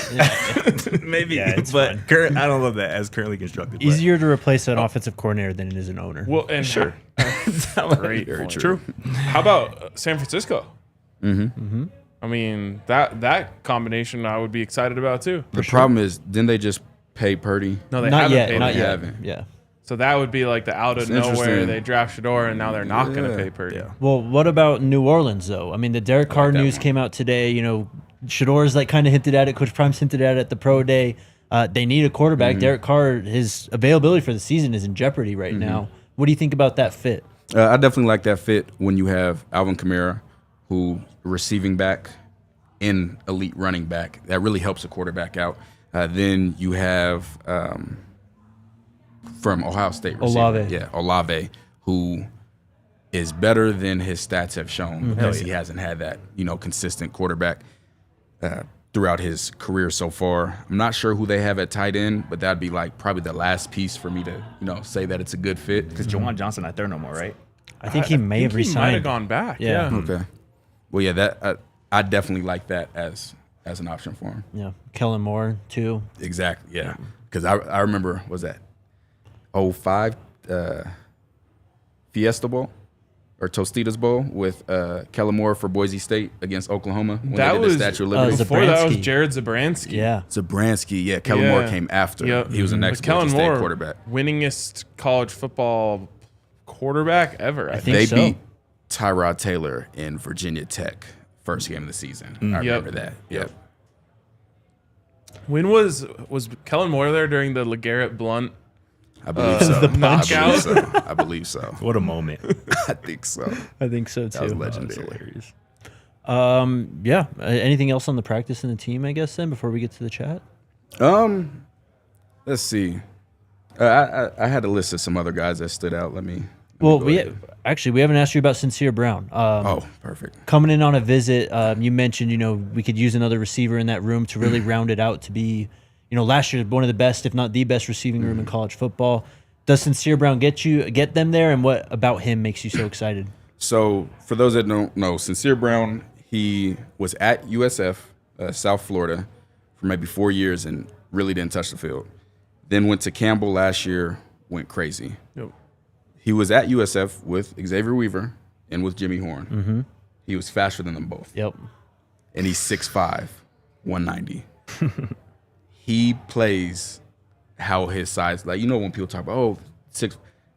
Maybe, Yeah, it's but I don't love that as currently constructed. but- Easier to replace an offensive coordinator than it is an owner. Well, and Sure. great. Very point. true. How about San Francisco? Mm-hmm. I mean, that combination I would be excited about too. The problem is, didn't they just pay Purdy? No, they not haven't yet. paid Not him. yet. haven't. Yeah. So that would be like the out of It's nowhere. interesting. They draft Shedeur, and now they're not going to Yeah. pay Purdy. Yeah. Well, what about New Orleans though? I mean, the Derek Carr that news one. came out today. Shadeur's kind of hinted at it. Coach Prime's hinted at it at the pro day. They need a quarterback. Derek Carr, his availability for the season is in jeopardy right now. What do you think about that fit? I definitely like that fit when you have Alvin Kamara, who receiving back and elite running back. That really helps a quarterback out. Then you have from Ohio State receiver. Olave. Yeah, Olave, who is better than his stats have shown because he hasn't had that, consistent quarterback throughout his career so far. I'm not sure who they have at tight end, but that'd be like probably the last piece for me to, say that it's a good fit. Because Jawan Johnson not there no more, right? I think he may have resigned. He might have gone back. Yeah. Okay. Well, yeah, that I definitely like that as an option for him. Yeah. Kellen Moore, too. Exactly, yeah. Because I remember, was that 05 Fiesta Bowl or Tostitos Bowl with Kellen Moore for Boise State against Oklahoma when That they did was the Statue of Liberty. before that was Zabransky. Jared Zabransky. Yeah. Zabransky, yeah. Kellen Moore came after. Yep. He was the next But Kellen Boise State Moore, quarterback. winningest college football quarterback ever. I think. think They so. beat Tyrod Taylor in Virginia Tech first game of the season. I remember that. Yep. When was Kellen Moore there during the LeGarrette Blunt? I believe so. knockout? I believe so. What a moment. I think so. I think so, too. That was legendary. Hilarious. Yeah. Anything else on the practice and the team, I guess, then, before we get to the chat? Let's see. I had a list of some other guys that stood out. Let me Well, go we ahead. actually haven't asked you about Sincere Brown. Oh, perfect. Coming in on a visit, you mentioned, we could use another receiver in that room to really round it out to be, last year one of the best, if not the best receiving room in college football. Does Sincere Brown get them there, and what about him makes you so excited? So, for those that don't know, Sincere Brown, he was at USF, South Florida, for maybe 4 years and really didn't touch the field. Then went to Campbell last year, went crazy. Yep. He was at USF with Xavier Weaver and with Jimmy Horn. He was faster than them both. Yep. And he's 6'5", 190. He plays how his size, like, when people talk about,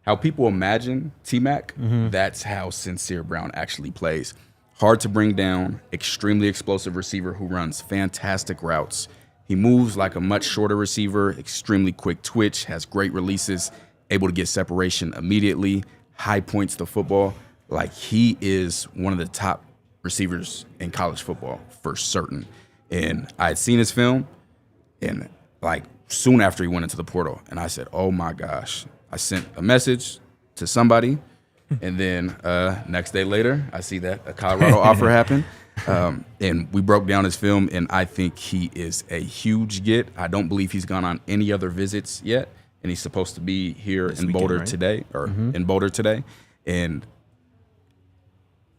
how people imagine T-Mac, that's how Sincere Brown actually plays. Hard to bring down, extremely explosive receiver who runs fantastic routes. He moves like a much shorter receiver, extremely quick twitch, has great releases, able to get separation immediately, high points to football. Like, he is one of the top receivers in college football for certain. And I had seen his film, and like soon after he went into the portal, and I said, oh my gosh. I sent a message to somebody, and then next day later, I see that a Colorado offer happened. And we broke down his film, and I think he is a huge get. I don't believe he's gone on any other visits yet, and he's supposed to be here in Boulder today, or in Boulder today. And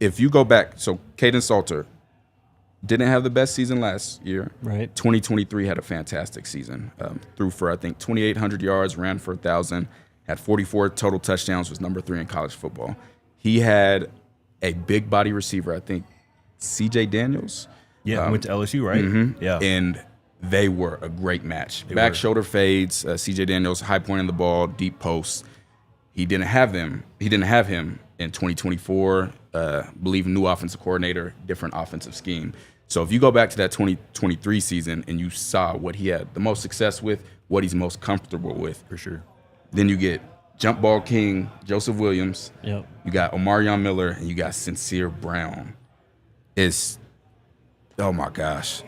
if you go back, so Caden Salter didn't have the best season last year. Right. 2023 had a fantastic season. Threw for, I think, 2,800 yards, ran for 1,000, had 44 total touchdowns, was number 3 in college football. He had a big body receiver, I think, C.J. Daniels. Yeah, went to LSU, right? Yeah. And they were a great match. Back shoulder fades, C.J. Daniels, high point in the ball, deep posts. He didn't have him in 2024. Believe new offensive coordinator, different offensive scheme. So if you go back to that 2023 season and you saw what he had the most success with, what he's most comfortable with, For sure. then you get jump ball king Joseph Williams. Yep. You got Omarion Miller, and you got Sincere Brown. Oh my gosh.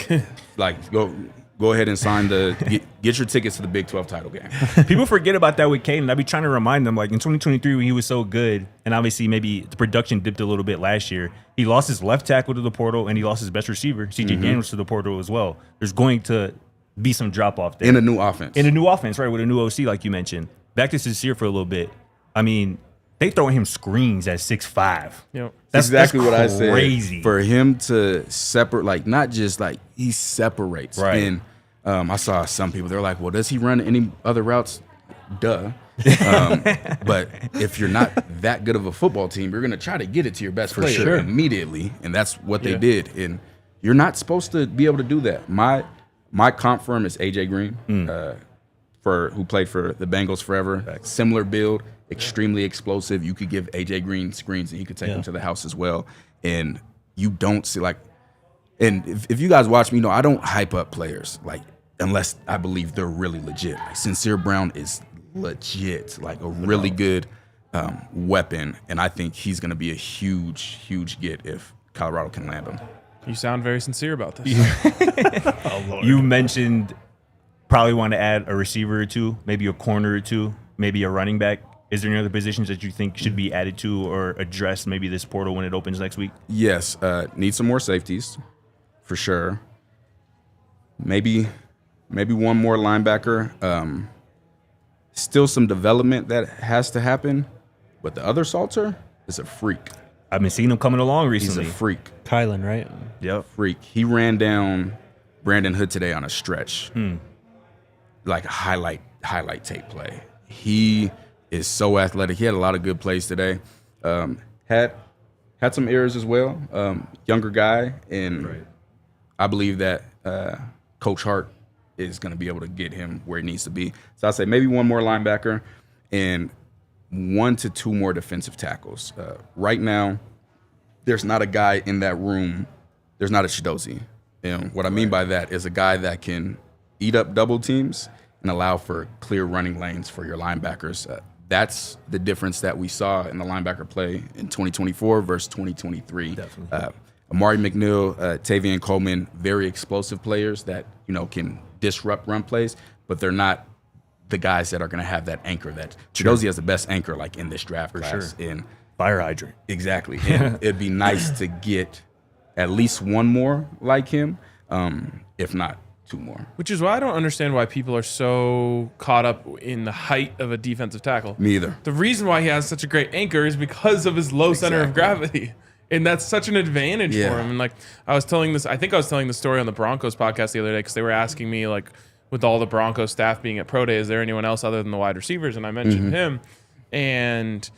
Like, go ahead and sign get your tickets to the Big 12 title game. People forget about that with Caden. I'd be trying to remind them, like, in 2023 when he was so good, and obviously maybe the production dipped a little bit last year, he lost his left tackle to the portal, and he lost his best receiver, C.J. Daniels, to the portal as well. There's going to be some drop-off there. In a new offense. In a new offense, right, with a new OC, like you mentioned. Back to Sincere for a little bit. I mean, they throwing him screens at 6'5". Yep. That's exactly what I said. Crazy. For him to separate, like, not just like he separates. Right. And I saw some people, they're like, well, does he run any other routes? Duh. But if you're not that good of a football team, you're going to try to get it to your best player immediately. And that's what they did. And you're not supposed to be able to do that. My comp firm is AJ Green, who played for the Bengals forever. Similar build, extremely explosive. You could give AJ Green screens and he could take them to the house as well. And you don't see, like, and if you guys watch me, I don't hype up players. Like, unless I believe they're really legit. Like Sincere Brown is legit, like a really good weapon, and I think he's going to be a huge get if Colorado can land him. You sound very sincere about this. You mentioned probably want to add a receiver or two, maybe a corner or two, maybe a running back. Is there any other positions that you think should be added to or addressed maybe this portal when it opens next week? Yes, need some more safeties for sure. Maybe one more linebacker. Still some development that has to happen, but the other Salter is a freak. I've been seeing him coming along recently. He's a freak. Kylan, right? Yep. Freak. He ran down Brandon Hood today on a stretch. Like a highlight tape play. He is so athletic. He had a lot of good plays today. Had some errors as well. Younger guy, and I believe that Coach Hart is going to be able to get him where he needs to be. So I say maybe one more linebacker and 1 to 2 more defensive tackles. Right now, there's not a guy in that room. There's not a Shedeur. And what I mean by that is a guy that can eat up double teams and allow for clear running lanes for your linebackers. That's the difference that we saw in the linebacker play in 2024 versus 2023. Definitely. Amari McNeil, Tavian Coleman, very explosive players that can disrupt run plays, but they're not the guys that are going to have that anchor. That Shedeur has the best anchor like in this draft class. Sure. And Fire hydrant. exactly, and it'd be nice to get at least one more like him, if not 2 more. Which is why I don't understand why people are so caught up in the height of a defensive tackle. Me either. The reason why he has such a great anchor is because of his low center of gravity. And that's such an advantage for him. And like I was telling this story on the Broncos podcast the other day because they were asking me, like, with all the Broncos staff being at Pro Day, is there anyone else other than the wide receivers? And I mentioned him. And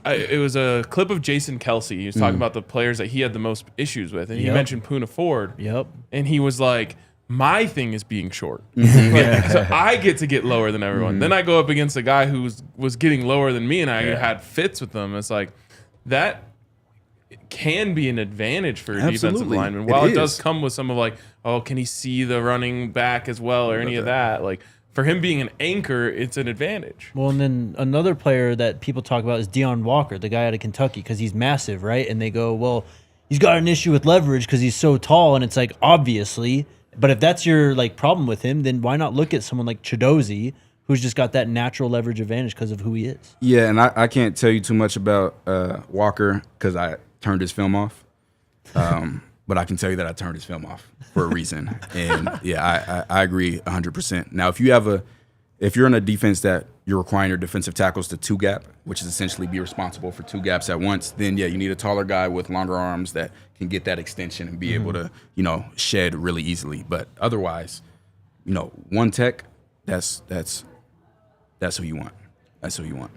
it was a clip of Jason Kelsey. He was talking about the players that he had the most issues with. And he mentioned Poona Ford. Yep. And he was like, my thing is being short. So I get to get lower than everyone. Then I go up against a guy who was getting lower than me, and I had fits with them. It's like that can be an advantage for a defensive lineman. While it does come with some of like, oh, can he see the running back as well or any of that? Like for him being an anchor, it's an advantage. Well, and then another player that people talk about is Deion Walker, the guy out of Kentucky, because he's massive, right? And they go, well, he's got an issue with leverage because he's so tall, and it's like obviously. But if that's your like problem with him, then why not look at someone like Shedeur, who's just got that natural leverage advantage because of who he is? Yeah, and I can't tell you too much about Walker because I turned his film off. But I can tell you that I turned his film off for a reason. And yeah, I agree 100%. Now, if you're in a defense that you're requiring your defensive tackles to 2 gap, which is essentially be responsible for 2 gaps at once, then yeah, you need a taller guy with longer arms that can get that extension and be able to, shed really easily. But otherwise, 1 tech, that's who you want. That's who you want.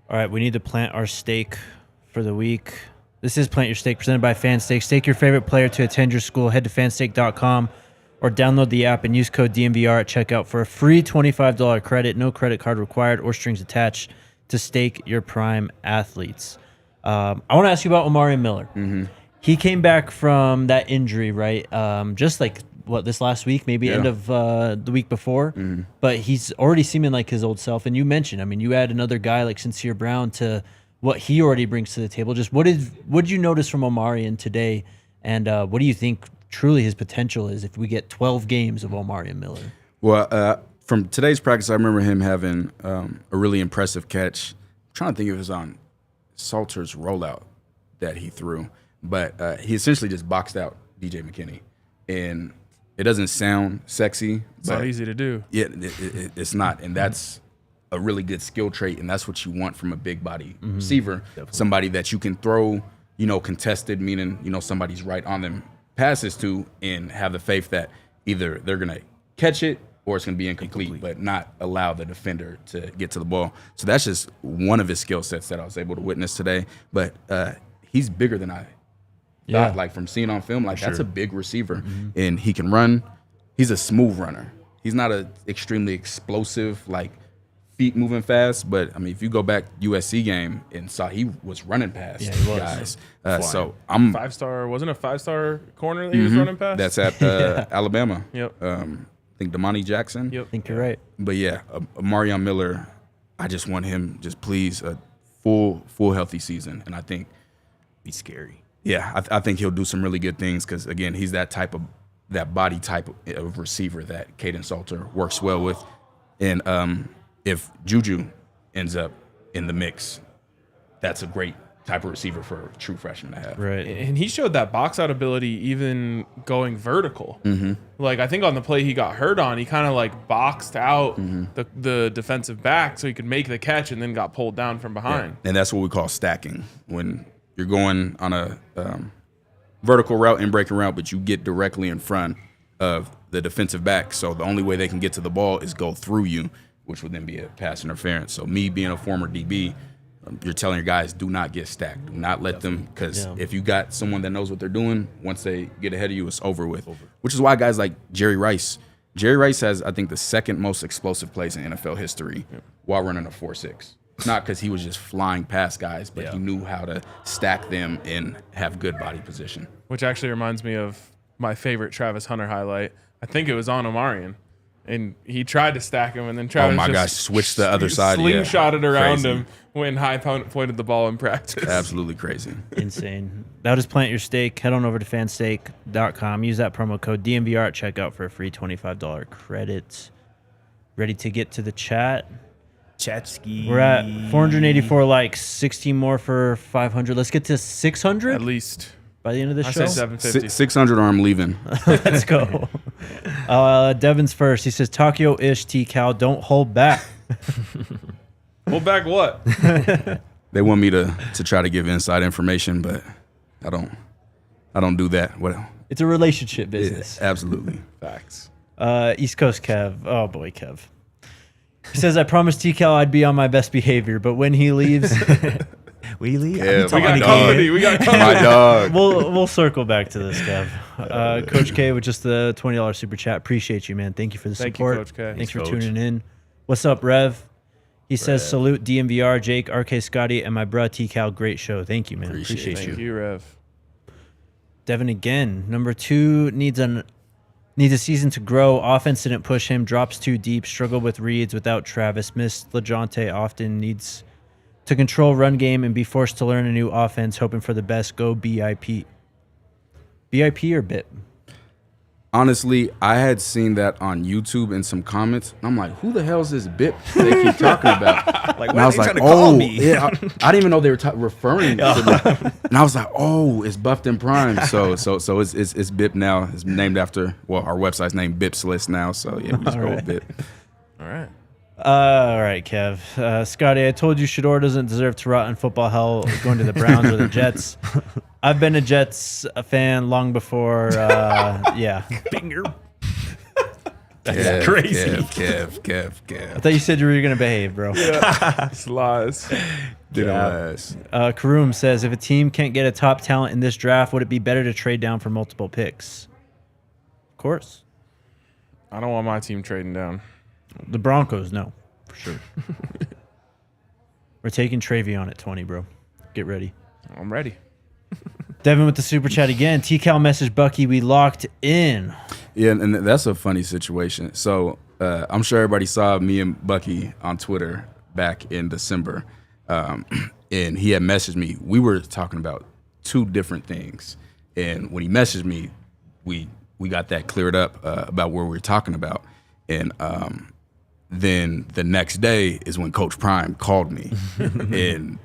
All right, we need to plant our stake for the week. This is Plant Your Stake, presented by Fanstake. Stake your favorite player to attend your school. Head to fanstake.com or download the app and use code DNVR at checkout for a free $25 credit. No credit card required or strings attached to stake your prime athletes. I want to ask you about Omarion Miller. He came back from that injury, right? Just like, this last week, maybe end of the week before. But he's already seeming like his old self. And you mentioned, you add another guy like Sincere Brown to what he already brings to the table. Just what did you notice from Omarion today? And what do you think truly his potential is if we get 12 games of Omarion Miller? Well, from today's practice, I remember him having a really impressive catch. I'm trying to think if it was on Salter's rollout that he threw. But he essentially just boxed out DJ McKinney. And it doesn't sound sexy. It's not easy to do. Yeah, it's not. And that's a really good skill trait, and that's what you want from a big body receiver. Definitely. Somebody that you can throw, contested, meaning, somebody's right on them passes to, and have the faith that either they're going to catch it or it's going to be incomplete, but not allow the defender to get to the ball. So that's just one of his skill sets that I was able to witness today. But he's bigger than I thought, like from seeing on film, that's a big receiver, and he can run. He's a smooth runner. He's not an extremely explosive, feet moving fast, but if you go back USC game and saw he was running past guys. So I'm 5-star, wasn't a 5-star corner that he was running past? That's at Alabama. Yep. think Damani Jackson. Yep. I think you're right. But yeah, Omarion Miller, I just want him just please a full healthy season, and I think Be scary. yeah, I think he'll do some really good things because again, he's that body type of receiver that Caden Salter works well with, and if Juju ends up in the mix, that's a great type of receiver for a true freshman to have. Right. And he showed that box out ability even going vertical. Like I think on the play he got hurt on, he kind of like boxed out the defensive back so he could make the catch and then got pulled down from behind. And that's what we call stacking. When you're going on a vertical route and breaking route, but you get directly in front of the defensive back. So the only way they can get to the ball is go through you, which would then be a pass interference. So me being a former DB, you're telling your guys, do not get stacked. Do not let them, because if you got someone that knows what they're doing, once they get ahead of you, it's over with. Which is why guys like Jerry Rice has, I think, the second most explosive plays in NFL history while running a 4.6. Not because he was just flying past guys, but he knew how to stack them and have good body position. Which actually reminds me of my favorite Travis Hunter highlight. I think it was on Omarion. And he tried to stack him, and then Travis switched the other side. Slingshotted around Crazy. him when High pointed the ball in practice. Absolutely crazy. Insane. Now just plant your stake. Head on over to fanstake.com. Use that promo code DNVR at checkout for a free $25 credit. Ready to get to the chat? Chatski. We're at 484 likes, 16 more for 500. Let's get to 600 At least. by the end of the I show. say 750. 600 or I'm leaving. Let's go. Devin's first. He says, Takio-ish TCal, don't hold back. Hold back what? They want me to try to give inside information, but I don't do that. What? It's a relationship Yeah, business. absolutely. Facts. East Coast Kev. Oh, boy, Kev. He says, I promised TCal I'd be on my best behavior, but when he leaves, Wheelie? Yeah, We got company. We got company. My dog. we'll circle back to this, Kev. Coach K with just the $20 super chat. Appreciate you, man. Thank you for the Thank you, support. Coach K. Thanks for Coach. tuning in. What's up, Rev? He says, salute DNVR, Jake, RK Scotty, and my bruh TCal. Great show. Thank you, man. Appreciate Thank you. you, Rev. Devin again. Number 2 needs a season to grow. Offense didn't push him. Drops too deep. Struggled with reads without Travis. Missed LeJontay often. Needs to control run game and be forced to learn a new offense. Hoping for the best. Go BIP. BIP or BIP? Honestly, I had seen that on YouTube in some comments. And I'm like, who the hell is this BIP they keep talking about? Like, And I was like, trying to call oh, me? yeah. I didn't even know they were referring to me. And I was like, oh, it's Buffed and Prime. So it's BIP now. It's named after, well, our website's named BIP's List now. So yeah, we just go with BIP. All right. All right, Kev. Scotty, I told you Shedeur doesn't deserve to rot in football hell going to the Browns or the Jets. I've been a Jets fan long before. Yeah. Finger. That's crazy. Kev. I thought you said you were going to behave, bro. It's lies. Didn't last. Karoom says, if a team can't get a top talent in this draft, would it be better to trade down for multiple picks? Of course. I don't want my team trading down. The Broncos, no, for sure. We're taking Travion at 20, bro. Get ready. I'm ready. Devin with the super chat again. TCal message Bucky, we locked in. Yeah, and that's a funny situation. So I'm sure everybody saw me and Bucky on Twitter back in December, and he had messaged me. We were talking about 2 different things, and when he messaged me, we got that cleared up about where we were talking about, and then the next day is when Coach Prime called me, and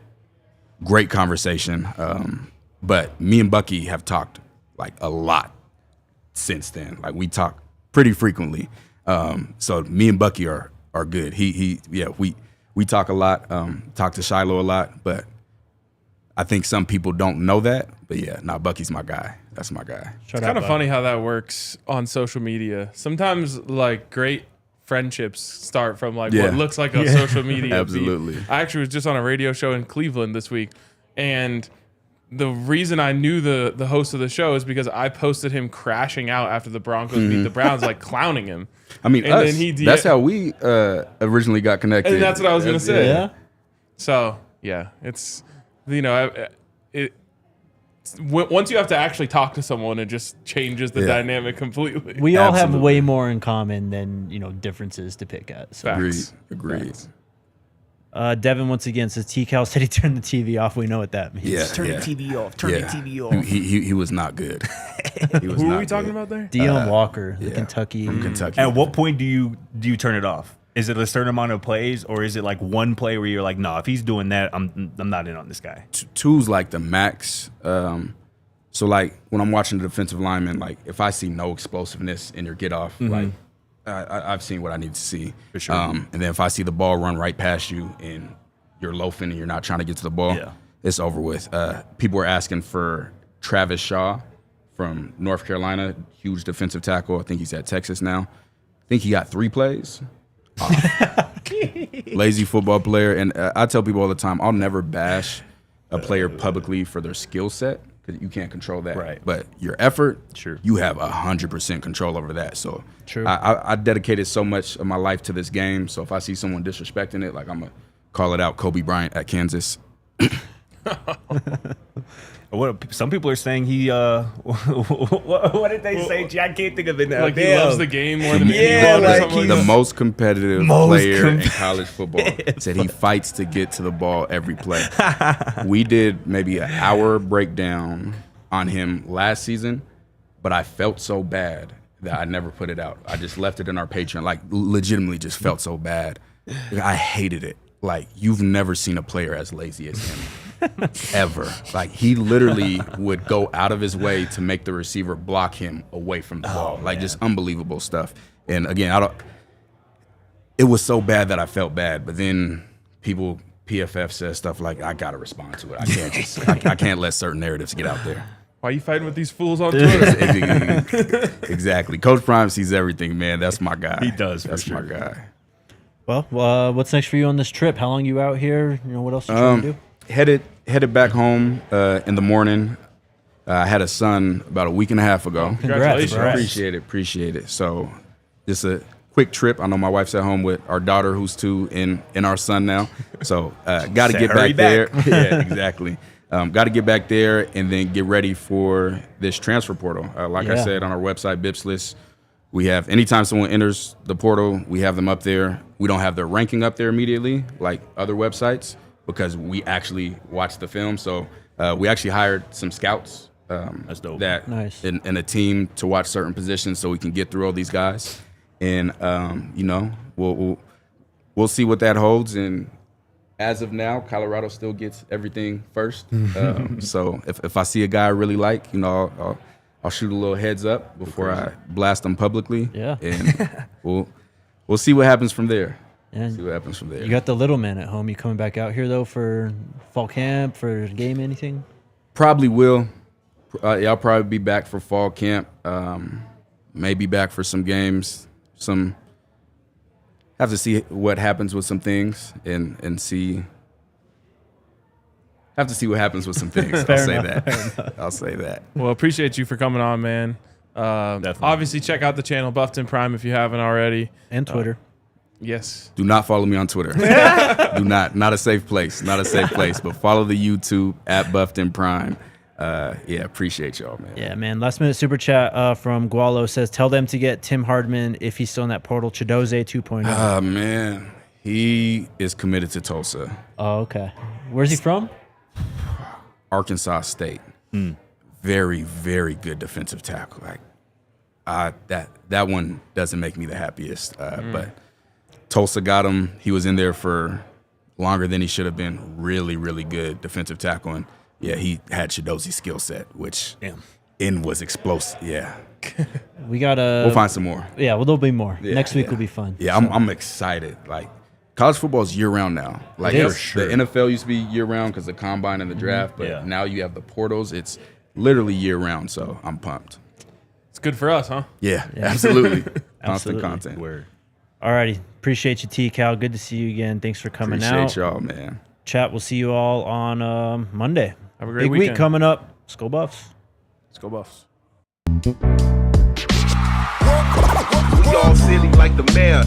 great conversation. But me and Bucky have talked like a lot since then. Like we talk pretty frequently. So me and Bucky are good. We talk a lot. Talk to Shiloh a lot, but I think some people don't know that. But yeah, Bucky's my guy. That's my guy. It's kind of funny how that works on social media. Sometimes like great friendships start from like what looks like a social media Absolutely. beef. I actually was just on a radio show in Cleveland this week, and the reason I knew the host of the show is because I posted him crashing out after the Broncos beat the Browns, like clowning him. I mean, And then he that's how we originally got connected. And that's what I was gonna say. Yeah? So yeah, it's it's once you have to actually talk to someone, it just changes the dynamic completely. We all have Absolutely. way more in common than differences to pick at. So. Facts. Agreed. Devin once again says TCal said he turned the TV off. We know what that means. Yeah, Turn the TV off. Turn the TV off. He was not good. He was Who not are we talking good. about there? Dion Walker, the yeah, Kentucky. from Kentucky. At what point do you turn it off? Is it a certain amount of plays, or is it like one play where you're like, no, if he's doing that, I'm not in on this guy? Two's like the max. So like when I'm watching the defensive lineman, like if I see no explosiveness in your get off, like I've seen what I need to see. For sure. And then if I see the ball run right past you and you're loafing and you're not trying to get to the ball, it's over with. People are asking for Travis Shaw from North Carolina, huge defensive tackle. I think he's at Texas now. I think he got 3 plays. Lazy football player. And I tell people all the time, I'll never bash a player publicly for their skill set because you can't control that. Right. But your effort, Sure. you have 100% control over that. So True. I dedicated so much of my life to this game. So if I see someone disrespecting it, like I'm going to call it out. Kobe Bryant at Kansas. What some people are saying he what did they say? Gee, I can't think of it now. Like he Damn. loves the game more than Yeah, anyone or like something like The that. most competitive player in college football said he fights to get to the ball every play. We did maybe an hour breakdown on him last season, but I felt so bad that I never put it out. I just left it in our Patreon. Like legitimately just felt so bad. I hated it. Like you've never seen a player as lazy as him. Ever. Like he literally would go out of his way to make the receiver block him away from the ball. Like just unbelievable stuff. And again, it was so bad that I felt bad, but then PFF says stuff like I gotta respond to it. I can't just I can't let certain narratives get out there. Why are you fighting with these fools on Twitter? Exactly. Coach Prime sees everything, man. That's my guy. He does, for That's sure. my guy. Well, what's next for you on this trip? How long you out here? What else you trying to do? Headed back home in the morning. I had a son about a week and a half ago. Congratulations. Appreciate it. So just a quick trip. I know my wife's at home with our daughter who's 2 and our son now. So got to Said get hurry back there. Yeah, exactly. Got to get back there and then get ready for this transfer portal. Like I said on our website, Bips List, we have anytime someone enters the portal, we have them up there. We don't have their ranking up there immediately like other websites because we actually watch the film. So we actually hired some scouts That's dope. Nice. and a team to watch certain positions so we can get through all these guys. And, we'll see what that holds. And as of now, Colorado still gets everything first. So if I see a guy I really like, I'll shoot a little heads up before I blast them publicly. Yeah. And we'll see what happens from there. And See what happens from there. you got the little man at home. You coming back out here though for fall camp, for game, anything? Probably will. I'll probably be back for fall camp. Maybe back for some games. Have to see what happens with some things and see. Have to see what happens with some things. I'll say that. Well, appreciate you for coming on, man. Definitely. Obviously, check out the channel Buffed Prime if you haven't already. And Twitter. Yes. Do not follow me on Twitter. Do not. Not a safe place. Not a safe place. But follow the YouTube at Buffed Prime. Appreciate y'all, man. Yeah, man. Last minute super chat from Gualo says, tell them to get Tim Hardman if he's still in that portal. Chidoze 2.0. Man, he is committed to Tulsa, Oh, okay. Where's he from? Arkansas State. Very, very good defensive tackle. Like that one doesn't make me the happiest. But Tulsa got him. He was in there for longer than he should have been. Really, really good defensive tackle. And yeah, he had Chidoze's skill set, which was explosive. Yeah. We got We'll find some more. Yeah, well, there'll be more. Yeah, Next week yeah. will be fun. Yeah, I'm excited. Like college football is year round now. Like It is. the NFL used to be year round because the combine and the draft, but Yeah. now you have the portals. It's literally year round. So I'm pumped. It's good for us, huh? Yeah, absolutely. Absolutely. Constant content. Word. Alrighty. Appreciate you, TCal. Good to see you again. Thanks for coming Appreciate out. y'all, man. Chat. We'll see you all on Monday. Have a great Big weekend. week coming up. Let's go Buffs. Let's go Buffs. We all silly like the mayor.